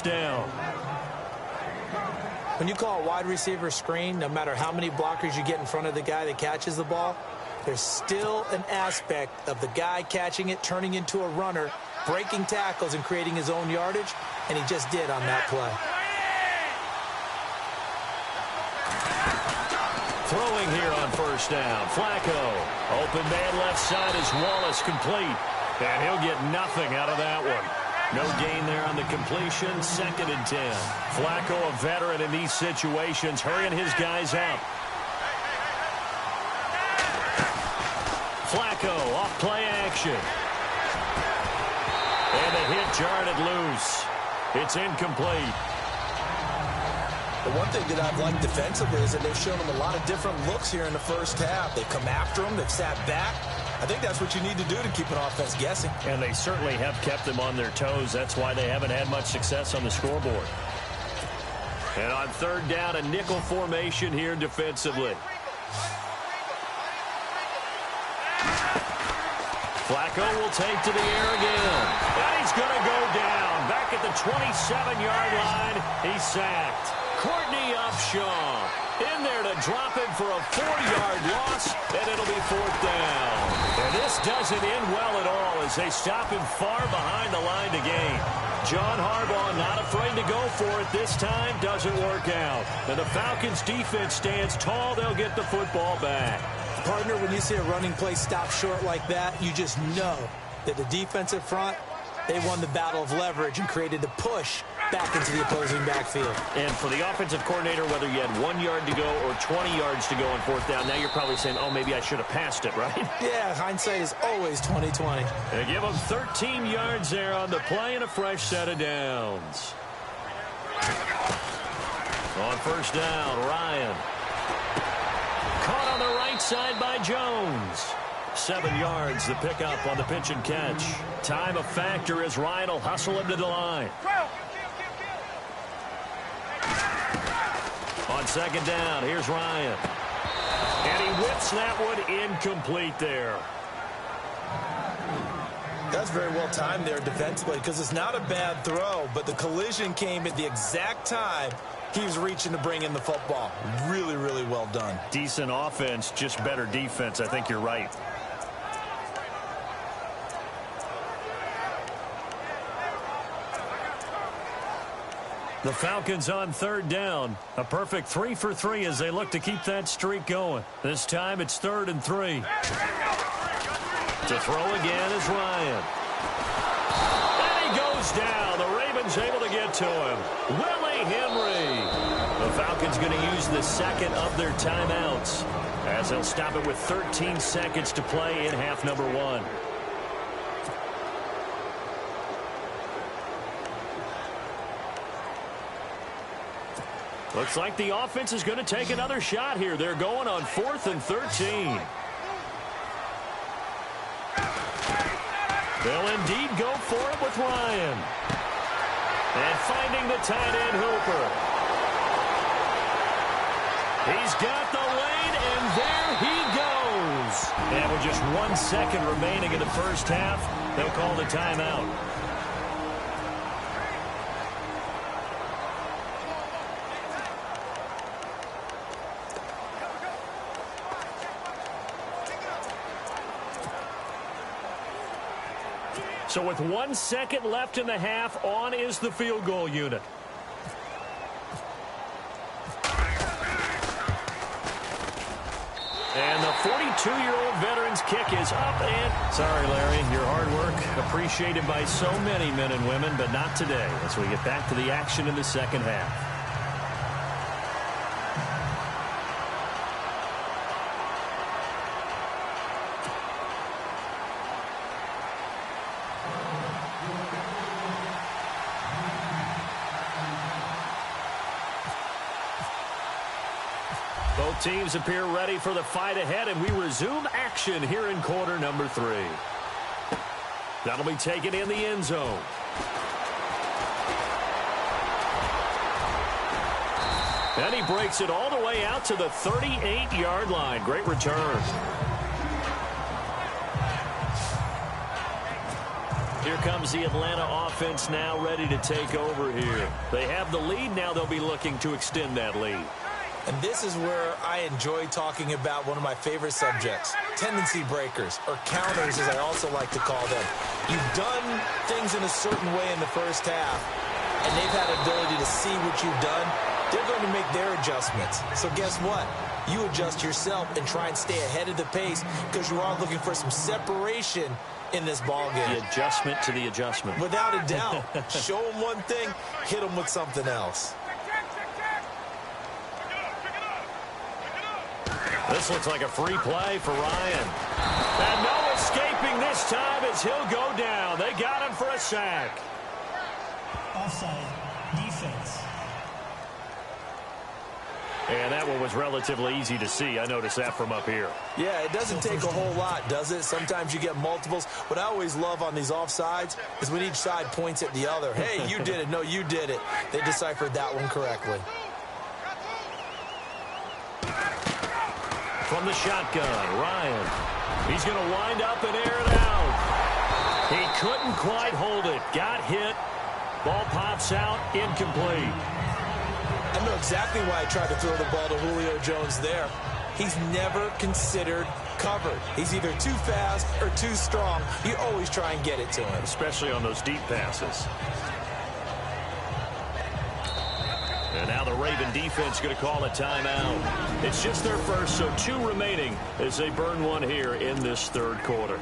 down. When you call a wide receiver screen, no matter how many blockers you get in front of the guy that catches the ball, there's still an aspect of the guy catching it, turning into a runner, breaking tackles and creating his own yardage, and he just did on that play. Throwing here on first down. Flacco. Open man left side is Wallace complete. And he'll get nothing out of that one. No gain there on the completion. 2nd and 10. Flacco, a veteran in these situations, hurrying his guys out. Flacco off play action. And the hit jarred it loose. It's incomplete. The one thing that I've liked defensively is that they've shown him a lot of different looks here in the first half. They come after him. They've sat back. I think that's what you need to do to keep an offense guessing. And they certainly have kept them on their toes. That's why they haven't had much success on the scoreboard. And on third down, a nickel formation here defensively. Flacco will take to the air again. And he's going to go down. Back at the 27-yard line, he's sacked. Courtney Upshaw in there to drop him for a 4-yard loss, and it'll be 4th down. And this doesn't end well at all as they stop him far behind the line to gain. John Harbaugh not afraid to go for it this time. Doesn't work out. And the Falcons defense stands tall. They'll get the football back. Partner, when you see a running play stop short like that, you just know that the defensive front, they won the battle of leverage and created the push back into the opposing backfield. And for the offensive coordinator, whether you had 1 yard to go or 20 yards to go on 4th down, now you're probably saying, oh, maybe I should have passed it, right? Yeah, hindsight is always 20/20. They give them 13 yards there on the play and a fresh set of downs. On first down, Ryan. Caught on the right side by Jones. 7 yards, the pickup on the pitch and catch. Time a factor as Ryan will hustle him to the line. On 2nd down, here's Ryan. And he whips that one incomplete there. That's very well timed there defensively because it's not a bad throw, but the collision came at the exact time he was reaching to bring in the football. Really, really well done. Decent offense, just better defense. I think you're right. The Falcons on 3rd down. A perfect 3 for 3 as they look to keep that streak going. This time it's 3rd and 3. To throw again is Ryan. And he goes down. The Ravens able to get to him. Willie Henry. The Falcons going to use the 2nd of their timeouts as they'll stop it with 13 seconds to play in half number 1. Looks like the offense is going to take another shot here. They're going on 4th and 13. They'll indeed go for it with Ryan. And finding the tight end Hooper. He's got the lane, and there he goes. And with just 1 second remaining in the first half, they'll call the timeout. So with 1 second left in the half, on is the field goal unit. And the 42-year-old veteran's kick is up and... Sorry, Larry, your hard work appreciated by so many men and women, but not today as we get back to the action in the second half. Both teams appear ready for the fight ahead, and we resume action here in quarter number 3. That'll be taken in the end zone. And he breaks it all the way out to the 38-yard line. Great return. Here comes the Atlanta offense now ready to take over here. They have the lead. Now they'll be looking to extend that lead. And this is where I enjoy talking about one of my favorite subjects, tendency breakers, or counters as I also like to call them. You've done things in a certain way in the first half, and they've had ability to see what you've done. They're going to make their adjustments. So guess what? You adjust yourself and try and stay ahead of the pace because you're all looking for some separation in this ball game. The adjustment to the adjustment. Without a doubt. Show them one thing, hit them with something else. This looks like a free play for Ryan. And no escaping this time as he'll go down. They got him for a sack. Offside. Defense. And that one was relatively easy to see. I noticed that from up here. Yeah, it doesn't take a whole lot, does it? Sometimes you get multiples. What I always love on these offsides is when each side points at the other. Hey, you did it. No, you did it. They deciphered that one correctly. From the shotgun, Ryan. He's going to wind up and air it out. He couldn't quite hold it. Got hit. Ball pops out. Incomplete. I know exactly why I tried to throw the ball to Julio Jones there. He's never considered covered. He's either too fast or too strong. You always try and get it to him. Especially on those deep passes. And now the Raven defense going to call a timeout. It's just their first, so 2 remaining as they burn one here in this third quarter.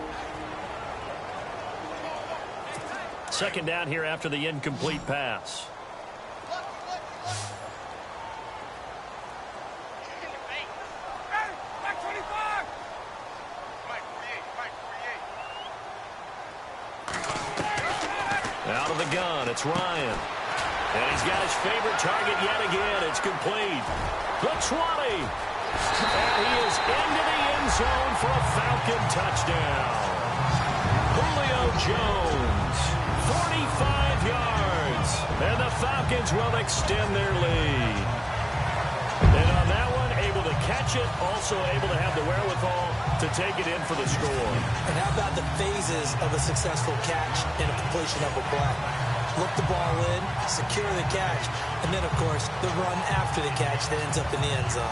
Second down here after the incomplete pass. Out of the gun, it's Ryan. And he's got his favorite target yet again. It's complete. The 20. And he is into the end zone for a Falcon touchdown. Julio Jones, 45 yards. And the Falcons will extend their lead. And on that one, able to catch it, also able to have the wherewithal to take it in for the score. And how about the phases of a successful catch and a completion of a play? Look the ball in, secure the catch, and then, of course, the run after the catch that ends up in the end zone.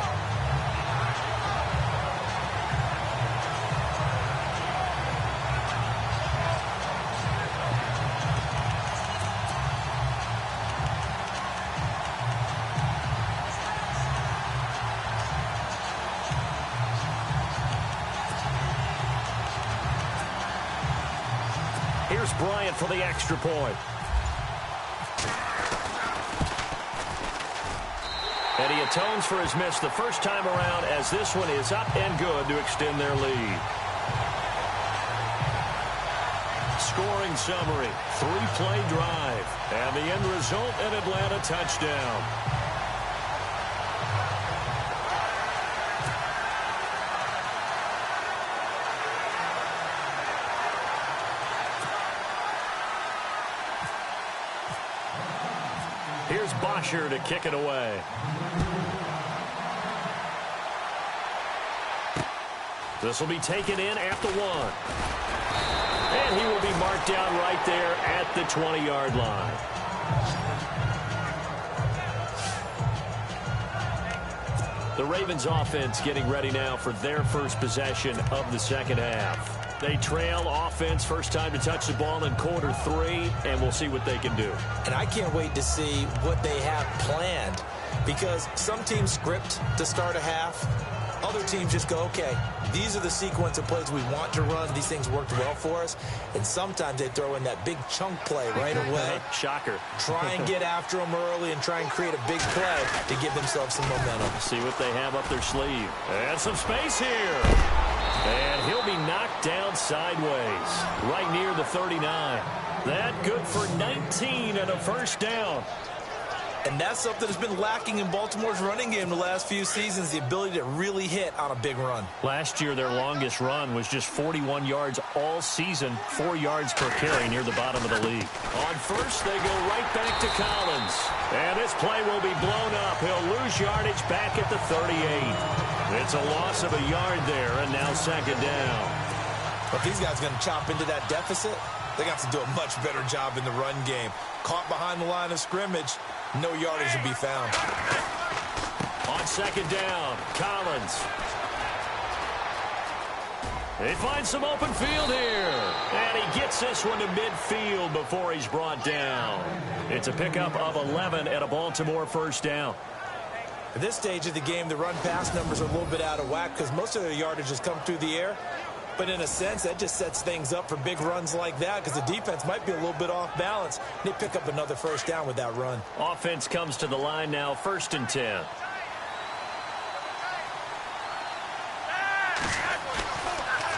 Here's Bryant for the extra point. And he atones for his miss the first time around as this one is up and good to extend their lead. Scoring summary, 3-play drive. And the end result, an Atlanta touchdown. Here's Bosher to kick it away. This will be taken in at the 1. And he will be marked down right there at the 20-yard line. The Ravens offense getting ready now for their first possession of the second half. They trail offense first time to touch the ball in quarter 3, and we'll see what they can do. And I can't wait to see what they have planned, because some teams script to start a half. Other teams just go, okay, these are the sequence of plays we want to run. These things worked well for us. And sometimes they throw in that big chunk play right away. Shocker. Try and get after them early and try and create a big play to give themselves some momentum. See what they have up their sleeve. And some space here. And he'll be knocked down sideways, right near the 39. That good for 19 and a first down. And that's something that's been lacking in Baltimore's running game the last few seasons, the ability to really hit on a big run. Last year, their longest run was just 41 yards all season, 4 yards per carry near the bottom of the league. On first, they go right back to Collins. And this play will be blown up. He'll lose yardage back at the 38. It's a loss of a yard there, and now second down. But these guys are going to chop into that deficit. They got to do a much better job in the run game. Caught behind the line of scrimmage, no yardage to be found. On second down, Collins. He finds some open field here. And he gets this one to midfield before he's brought down. It's a pickup of 11 and a Baltimore first down. At this stage of the game, the run-pass numbers are a little bit out of whack because most of their yardage has come through the air. But in a sense, that just sets things up for big runs like that because the defense might be a little bit off balance. They pick up another first down with that run. Offense comes to the line now, 1st and 10.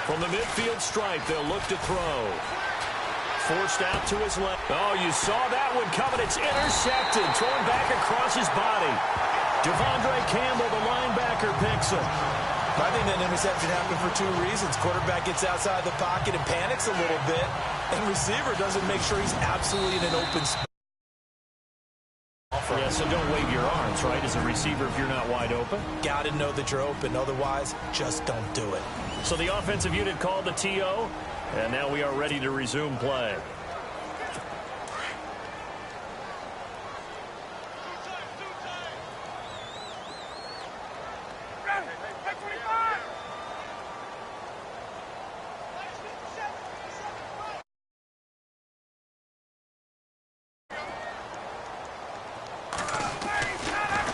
From the midfield stripe, they'll look to throw. Forced out to his left. Oh, you saw that one coming. It's intercepted. Thrown back across his body. Devondre Campbell, the linebacker, picks him. I think that interception happened for 2 reasons. Quarterback gets outside the pocket and panics a little bit, and receiver doesn't make sure he's absolutely in an open spot. Yeah, so don't wave your arms, right, as a receiver if you're not wide open. Got to know that you're open. Otherwise, just don't do it. So the offensive unit called the TO, and now we are ready to resume play.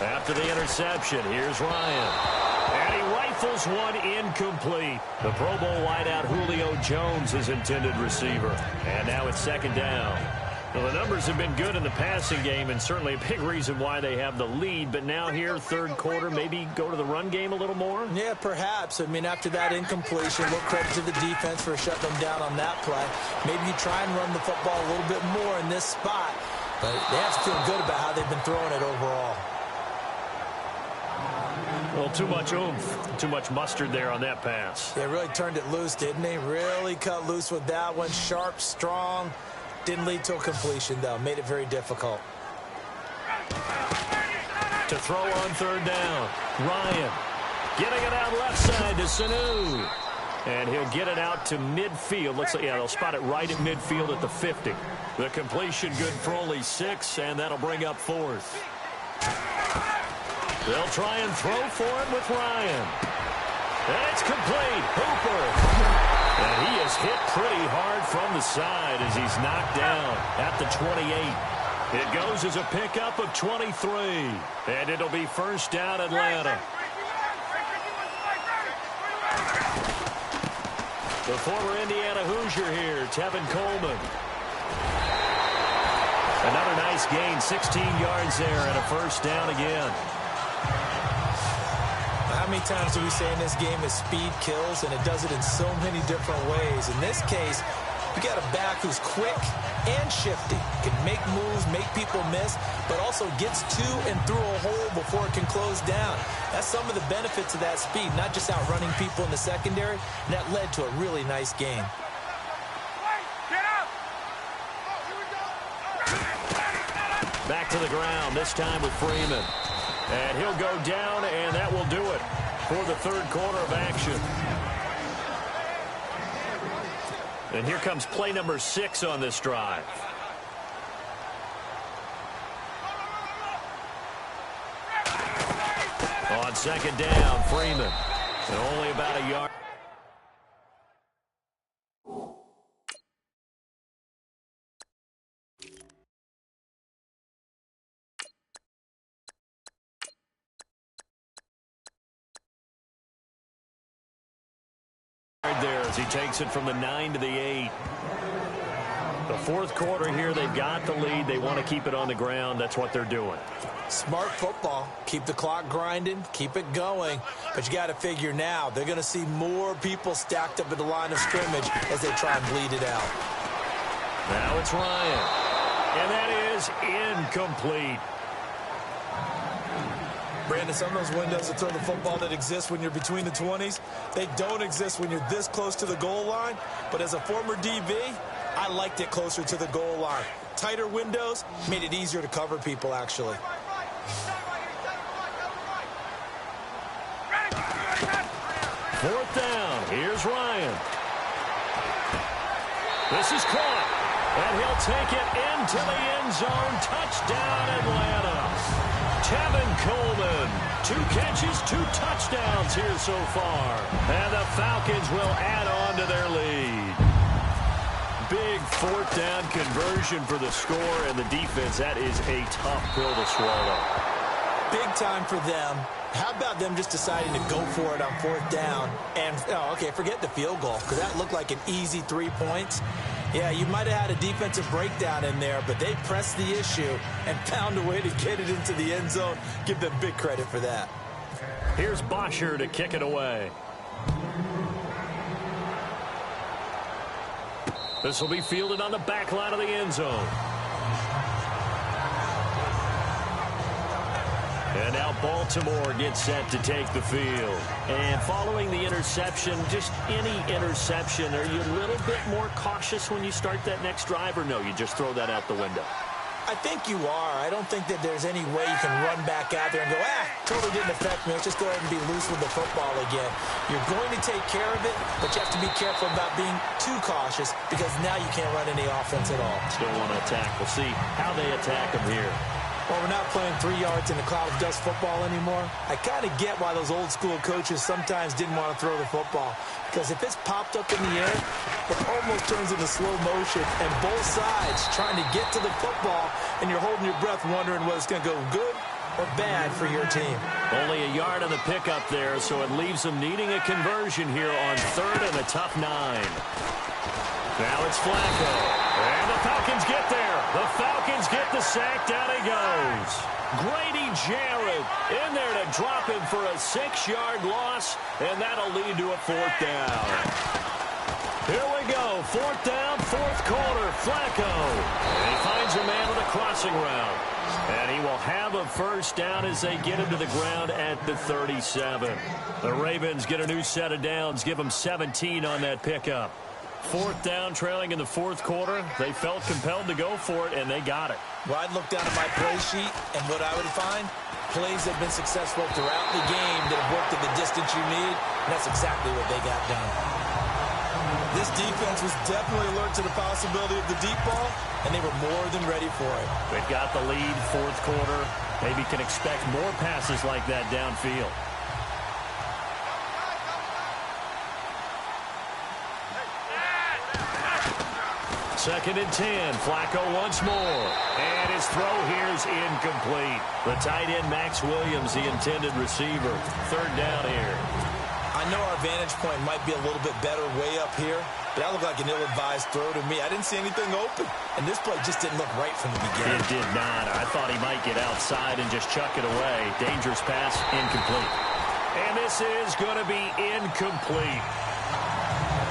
After the interception, here's Ryan. And he rifles one incomplete. The Pro Bowl wideout Julio Jones is intended receiver. And now it's second down. Well, the numbers have been good in the passing game and certainly a big reason why they have the lead. But now here, third quarter, maybe go to the run game a little more? Yeah, perhaps. I mean, after that incompletion, we'll credit to the defense for shutting them down on that play. Maybe you try and run the football a little bit more in this spot. But they have to feel good about how they've been throwing it overall. Well, too much oomph, too much mustard there on that pass. They really turned it loose, didn't they? Really cut loose with that one. Sharp, strong. Didn't lead to a completion, though. Made it very difficult. To throw on third down. Ryan getting it out left side to Sanu. And he'll get it out to midfield. Looks like, yeah, they'll spot it right at midfield at the 50. The completion good for only 6, and that'll bring up 4th. They'll try and throw for him with Ryan. And it's complete. Hooper. And he is hit pretty hard from the side as he's knocked down at the 28. It goes as a pickup of 23. And it'll be first down Atlanta. The former Indiana Hoosier here, Tevin Coleman. Another nice gain, 16 yards there and a first down again. How many times do we say in this game is speed kills, and it does it in so many different ways. In this case, you got a back who's quick and shifty, can make moves, make people miss, but also gets to and through a hole before it can close down. That's some of the benefits of that speed, not just outrunning people in the secondary, and that led to a really nice game. Back to the ground, this time with Freeman. And he'll go down, and that will do it for the third quarter of action. And here comes play number 6 on this drive. On second down, Freeman. And only about a yard. There as he takes it from the 9 to the 8. The fourth quarter here, they've got the lead. They want to keep it on the ground. That's what they're doing. Smart football. Keep the clock grinding. Keep it going. But you got to figure now, they're going to see more people stacked up at the line of scrimmage as they try and bleed it out. Now it's Ryan. And that is incomplete. Brandon, some of those windows to throw the football that exist when you're between the 20s, they don't exist when you're this close to the goal line. But as a former DB, I liked it closer to the goal line. Tighter windows made it easier to cover people, actually. Fourth down. Here's Ryan. This is caught. And he'll take it into the end zone. Touchdown, Atlanta. Tevin Coleman, 2 catches, 2 touchdowns here so far. And the Falcons will add on to their lead. Big fourth down conversion for the score, and the defense, that is a tough pill to swallow. Big time for them. How about them just deciding to go for it on fourth down? And, okay, forget the field goal, because that looked like an easy 3 points. Yeah, you might have had a defensive breakdown in there, but they pressed the issue and found a way to get it into the end zone. Give them big credit for that. Here's Bosher to kick it away. This will be fielded on the back line of the end zone. And now Baltimore gets set to take the field. And following the interception, just any interception, are you a little bit more cautious when you start that next drive, or no, you just throw that out the window? I think you are. I don't think that there's any way you can run back out there and go, totally didn't affect me. Let's just go ahead and be loose with the football again. You're going to take care of it, but you have to be careful about being too cautious because now you can't run any offense at all. Still want to attack. We'll see how they attack them here. Well, we're not playing 3 yards in a cloud of dust football anymore. I kind of get why those old school coaches sometimes didn't want to throw the football. Because if it's popped up in the air, it almost turns into slow motion. And both sides trying to get to the football, and you're holding your breath wondering whether it's going to go good or bad for your team. Only a yard on the pickup there, so it leaves them needing a conversion here on 3rd and a tough 9. Now it's Flacco. And the Falcons get there. The Falcons get the sack. Down he goes. Grady Jarrett in there to drop him for a 6-yard loss, and that'll lead to a 4th down. Here we go. 4th down, 4th quarter. Flacco. And he finds a man on the crossing route. And he will have a 1st down as they get him to the ground at the 37. The Ravens get a new set of downs. Give them 17 on that pickup. 4th down, trailing in the 4th quarter. They felt compelled to go for it, and they got it. Well, I'd look down at my play sheet, and what I would find, plays that have been successful throughout the game that have worked at the distance you need, and that's exactly what they got done. This defense was definitely alert to the possibility of the deep ball, and they were more than ready for it. They've got the lead, 4th quarter. Maybe can expect more passes like that downfield. Second and 10. Flacco once more. And his throw here is incomplete. The tight end, Max Williams, the intended receiver. 3rd down here. I know our vantage point might be a little bit better way up here, but that looked like an ill-advised throw to me. I didn't see anything open, and this play just didn't look right from the beginning. It did not. I thought he might get outside and just chuck it away. Dangerous pass, incomplete. And this is going to be incomplete.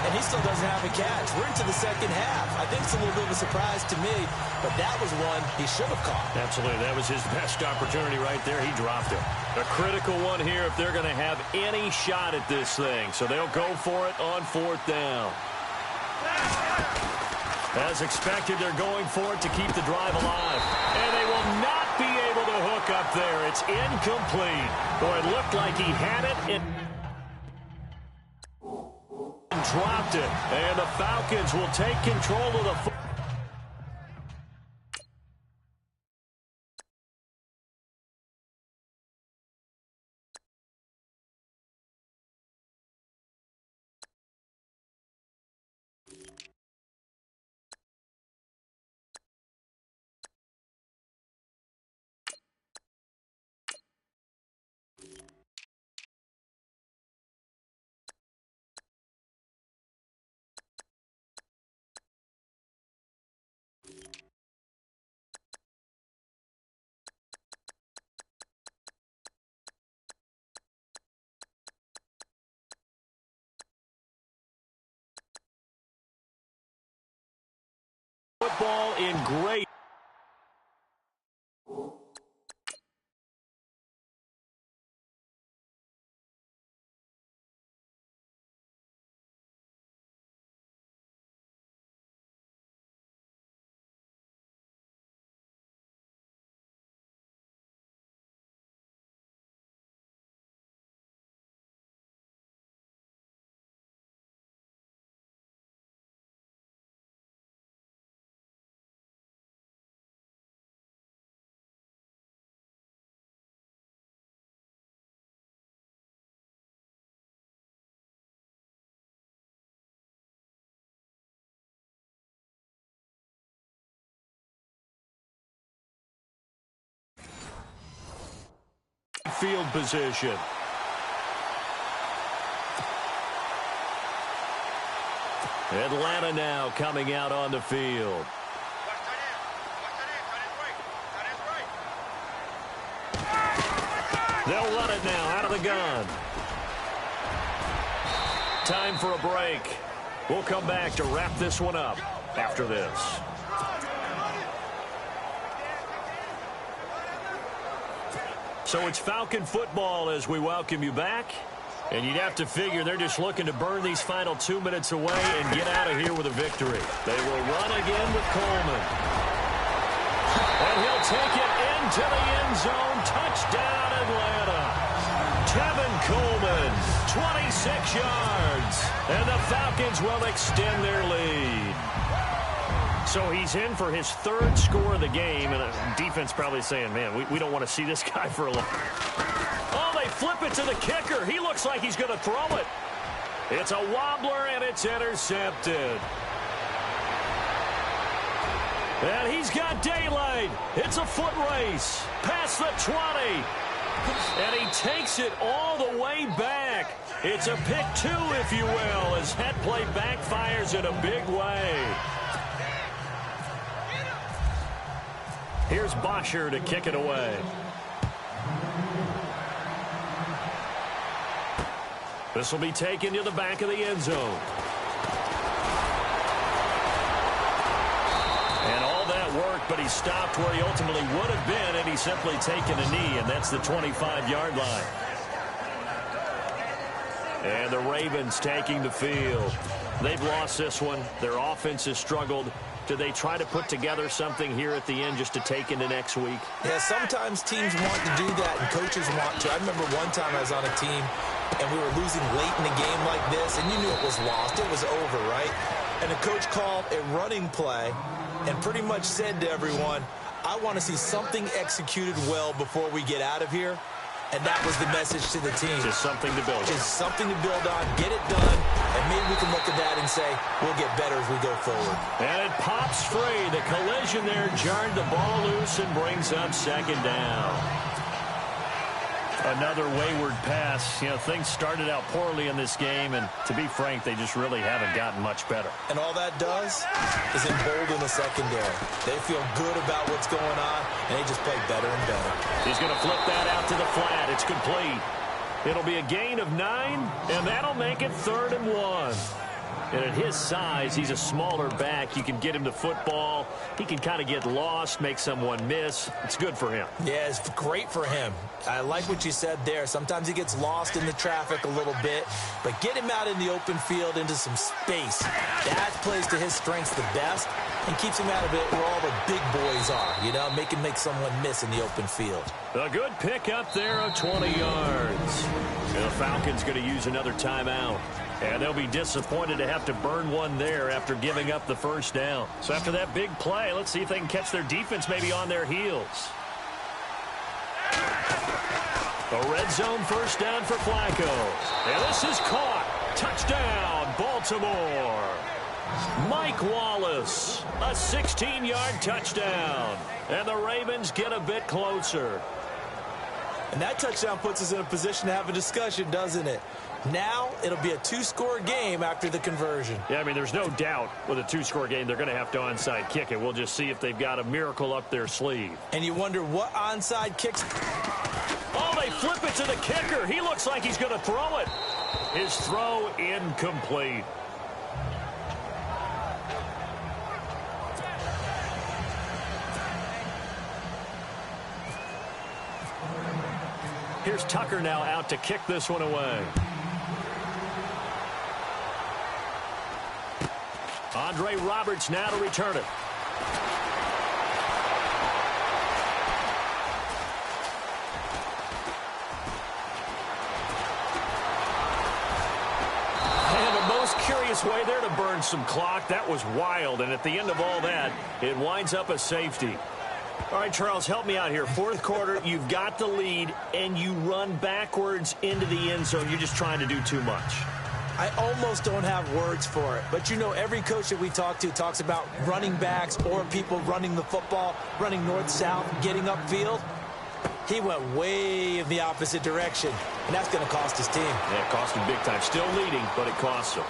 And he still doesn't have a catch. We're into the second half. I think it's a little bit of a surprise to me, but that was one he should have caught. Absolutely. That was his best opportunity right there. He dropped it. A critical one here if they're going to have any shot at this thing. So they'll go for it on 4th down. As expected, they're going for it to keep the drive alive. And they will not be able to hook up there. It's incomplete. Boy, it looked like he had it. It dropped it. And the Falcons will take control of the football. Football in great. Field position. Atlanta now coming out on the field. They'll run it now out of the gun. Time for a break. We'll come back to wrap this one up after this. So it's Falcon football as we welcome you back. And you'd have to figure they're just looking to burn these final 2 minutes away and get out of here with a victory. They will run again with Coleman. And he'll take it into the end zone. Touchdown, Atlanta. Tevin Coleman, 26 yards. And the Falcons will extend their lead. So he's in for his third score of the game, and defense probably saying, man, we don't want to see this guy for a long. Oh, they flip it to the kicker. He looks like he's going to throw it. It's a wobbler, and it's intercepted. And he's got daylight. It's a foot race. Past the 20. And he takes it all the way back. It's a pick two, if you will, as that play backfires in a big way. Here's Bosher to kick it away. This will be taken to the back of the end zone. And all that work, but he stopped where he ultimately would have been, and he's simply taken a knee, and that's the 25-yard line. And the Ravens taking the field. They've lost this one. Their offense has struggled. Do they try to put together something here at the end just to take into next week? Yeah, sometimes teams want to do that, and coaches want to. I remember one time I was on a team, and we were losing late in a game like this, and you knew it was lost. It was over, right? And the coach called a running play and pretty much said to everyone, I want to see something executed well before we get out of here. And that was the message to the team. Just something to build on. Just something to build on, get it done, and maybe we can look at that and say, we'll get better as we go forward. And it pops free. The collision there jarred the ball loose and brings up second down. Another wayward pass. You know, things started out poorly in this game, and to be frank, they just really haven't gotten much better. And all that does is embolden the secondary. They feel good about what's going on, and they just play better and better. He's going to flip that out to the flat. It's complete. It'll be a gain of 9, and that'll make it 3rd and 1. And at his size, he's a smaller back. You can get him the football. He can kind of get lost, make someone miss. It's good for him. Yeah, it's great for him. I like what you said there. Sometimes he gets lost in the traffic a little bit, but get him out in the open field into some space. That plays to his strengths the best and keeps him out of it where all the big boys are, you know, make someone miss in the open field. A good pick up there of 20 yards. The Falcons going to use another timeout. And they'll be disappointed to have to burn one there after giving up the first down. So after that big play, let's see if they can catch their defense maybe on their heels. A red zone first down for Flacco. And this is caught. Touchdown, Baltimore. Mike Wallace, a 16-yard touchdown. And the Ravens get a bit closer. And that touchdown puts us in a position to have a discussion, doesn't it? Now it'll be a two-score game after the conversion. Yeah, I mean, there's no doubt with a two-score game they're going to have to onside kick it. We'll just see if they've got a miracle up their sleeve. And you wonder what onside kicks. Oh, they flip it to the kicker. He looks like he's going to throw it. His throw incomplete. Here's Tucker now out to kick this one away. Andre Roberts now to return it. And the most curious way there to burn some clock. That was wild. And at the end of all that, it winds up a safety. All right, Charles, help me out here. Fourth quarter, you've got the lead, and you run backwards into the end zone. You're just trying to do too much. I almost don't have words for it. But, you know, every coach that we talk to talks about running backs or people running the football, running north-south, getting upfield. He went way in the opposite direction, and that's going to cost his team. Yeah, it cost him big time. Still leading, but it costs him.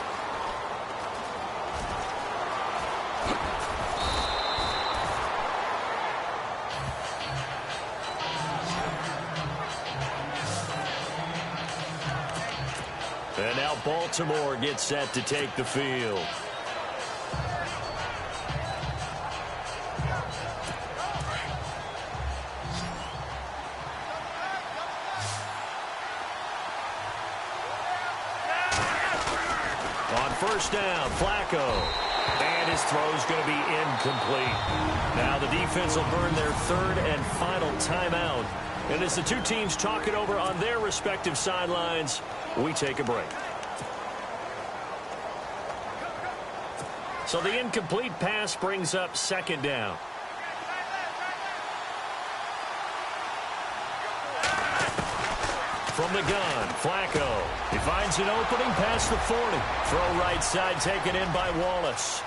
And now Baltimore gets set to take the field. On first down, Flacco. And his throw's going to be incomplete. Now the defense will burn their third and final timeout. And as the two teams talk it over on their respective sidelines, we take a break. So the incomplete pass brings up second down. From the gun, Flacco. He finds an opening past the 40. Throw right side taken in by Wallace.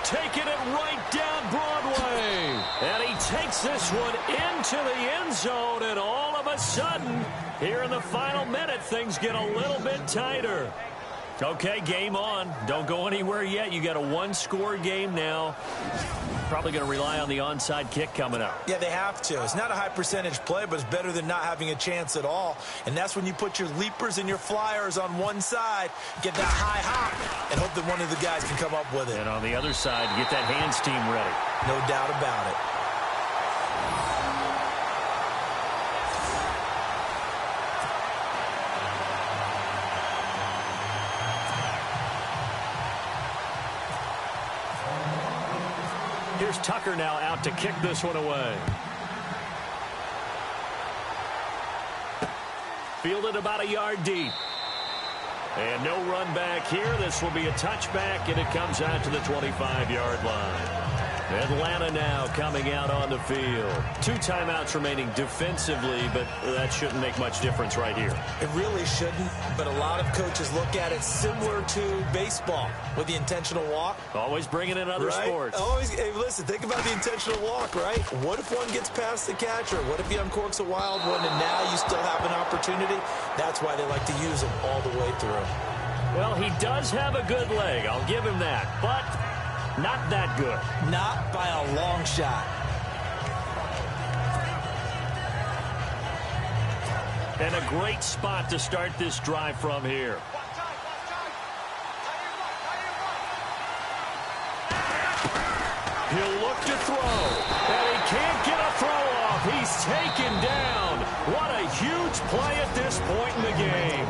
Taking it right down Broadway. And he takes this one into the end zone. And all of a sudden, here in the final minute, things get a little bit tighter. Okay, game on. Don't go anywhere yet. You got a one-score game now. Probably going to rely on the onside kick coming up. Yeah, they have to. It's not a high-percentage play, but it's better than not having a chance at all. And that's when you put your leapers and your flyers on one side, get that high hop, and hope that one of the guys can come up with it. And on the other side, get that hands team ready. No doubt about it. Here's Tucker now out to kick this one away. Fielded about a yard deep. And no run back here. This will be a touchback, and it comes out to the 25-yard line. Atlanta now coming out on the field. 2 timeouts remaining defensively, but that shouldn't make much difference right here. It really shouldn't, but a lot of coaches look at it similar to baseball with the intentional walk. Always bringing in other sports. Always. Hey, listen, think about the intentional walk, right? What if one gets past the catcher? What if he uncorks a wild one and now you still have an opportunity? That's why they like to use them all the way through. Well, he does have a good leg. I'll give him that. But not that good. Not by a long shot. And a great spot to start this drive from here. to throw. And he can't get a throw off. He's taken down. What a huge play at this point in the game.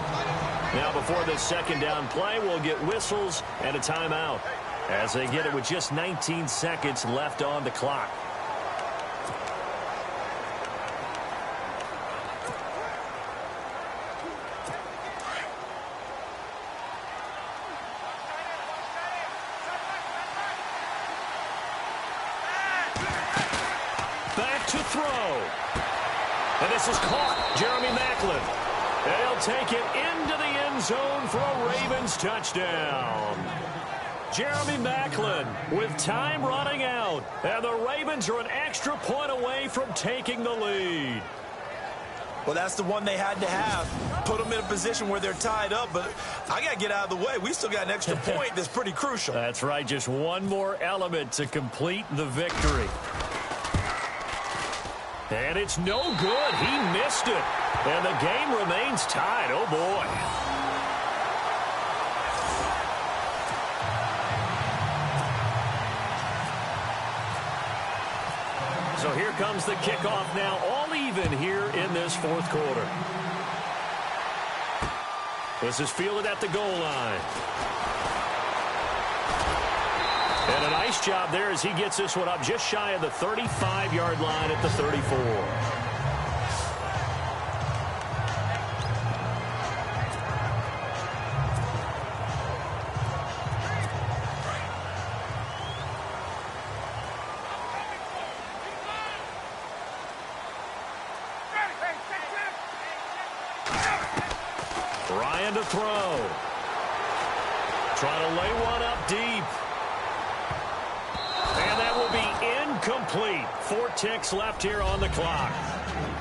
Now, before this second down play, we'll get whistles and a timeout as they get it with just 19 seconds left on the clock. Back to throw. And this is caught. Jeremy Maclin. And he'll take it into the end zone for a Ravens touchdown. Jeremy Maclin with time running out. And the Ravens are an extra point away from taking the lead. Well, that's the one they had to have. Put them in a position where they're tied up, but I got to get out of the way. We still got an extra point that's pretty crucial. That's right. Just one more element to complete the victory. And it's no good. He missed it. And the game remains tied. Oh, boy. So here comes the kickoff now, all even here in this fourth quarter. This is fielded at the goal line. And a nice job there as he gets this one up just shy of the 35-yard line at the 34. Ryan to throw. Trying to lay one up deep. And that will be incomplete. 4 ticks left here on the clock.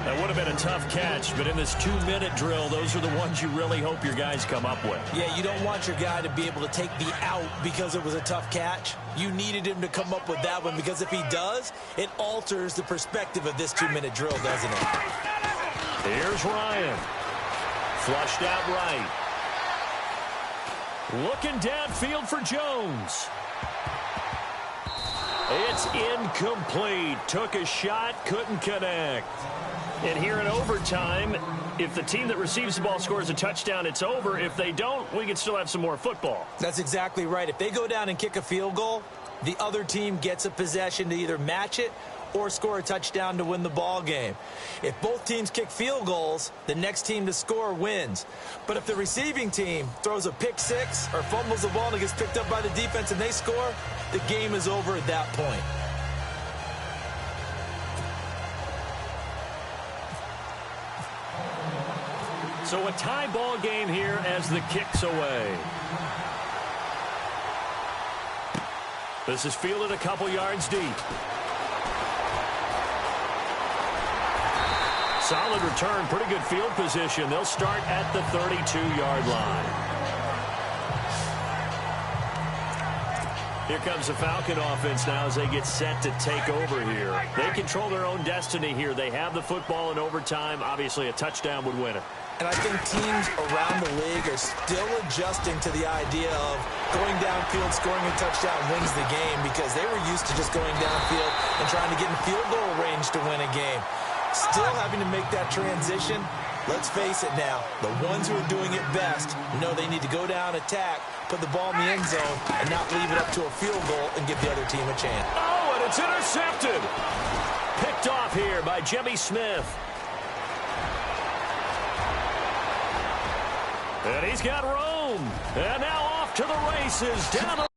That would have been a tough catch, but in this 2-minute drill, those are the ones you really hope your guys come up with. Yeah, you don't want your guy to be able to take the out because it was a tough catch. You needed him to come up with that one because if he does, it alters the perspective of this 2-minute drill, doesn't it? Here's Ryan. Flushed out right. Looking downfield for Jones. It's incomplete. Took a shot, couldn't connect. And here in overtime, if the team that receives the ball scores a touchdown, it's over. If they don't, we can still have some more football. That's exactly right. If they go down and kick a field goal, the other team gets a possession to either match it or score a touchdown to win the ball game. If both teams kick field goals, the next team to score wins. But if the receiving team throws a pick six or fumbles the ball and it gets picked up by the defense and they score, the game is over at that point. So a tie ball game here as the kick's away. This is fielded a couple yards deep. Solid return, pretty good field position. They'll start at the 32-yard line. Here comes the Falcon offense now as they get set to take over here. They control their own destiny here. They have the football in overtime. Obviously, a touchdown would win it. And I think teams around the league are still adjusting to the idea of going downfield, scoring a touchdown wins the game because they were used to just going downfield and trying to get in field goal range to win a game. Still having to make that transition. Let's face it now, the ones who are doing it best know they need to go down, attack, put the ball in the end zone, and not leave it up to a field goal and give the other team a chance. Oh, and it's intercepted. Picked off here by Jimmy Smith. And he's got room. And now off to the races. Down the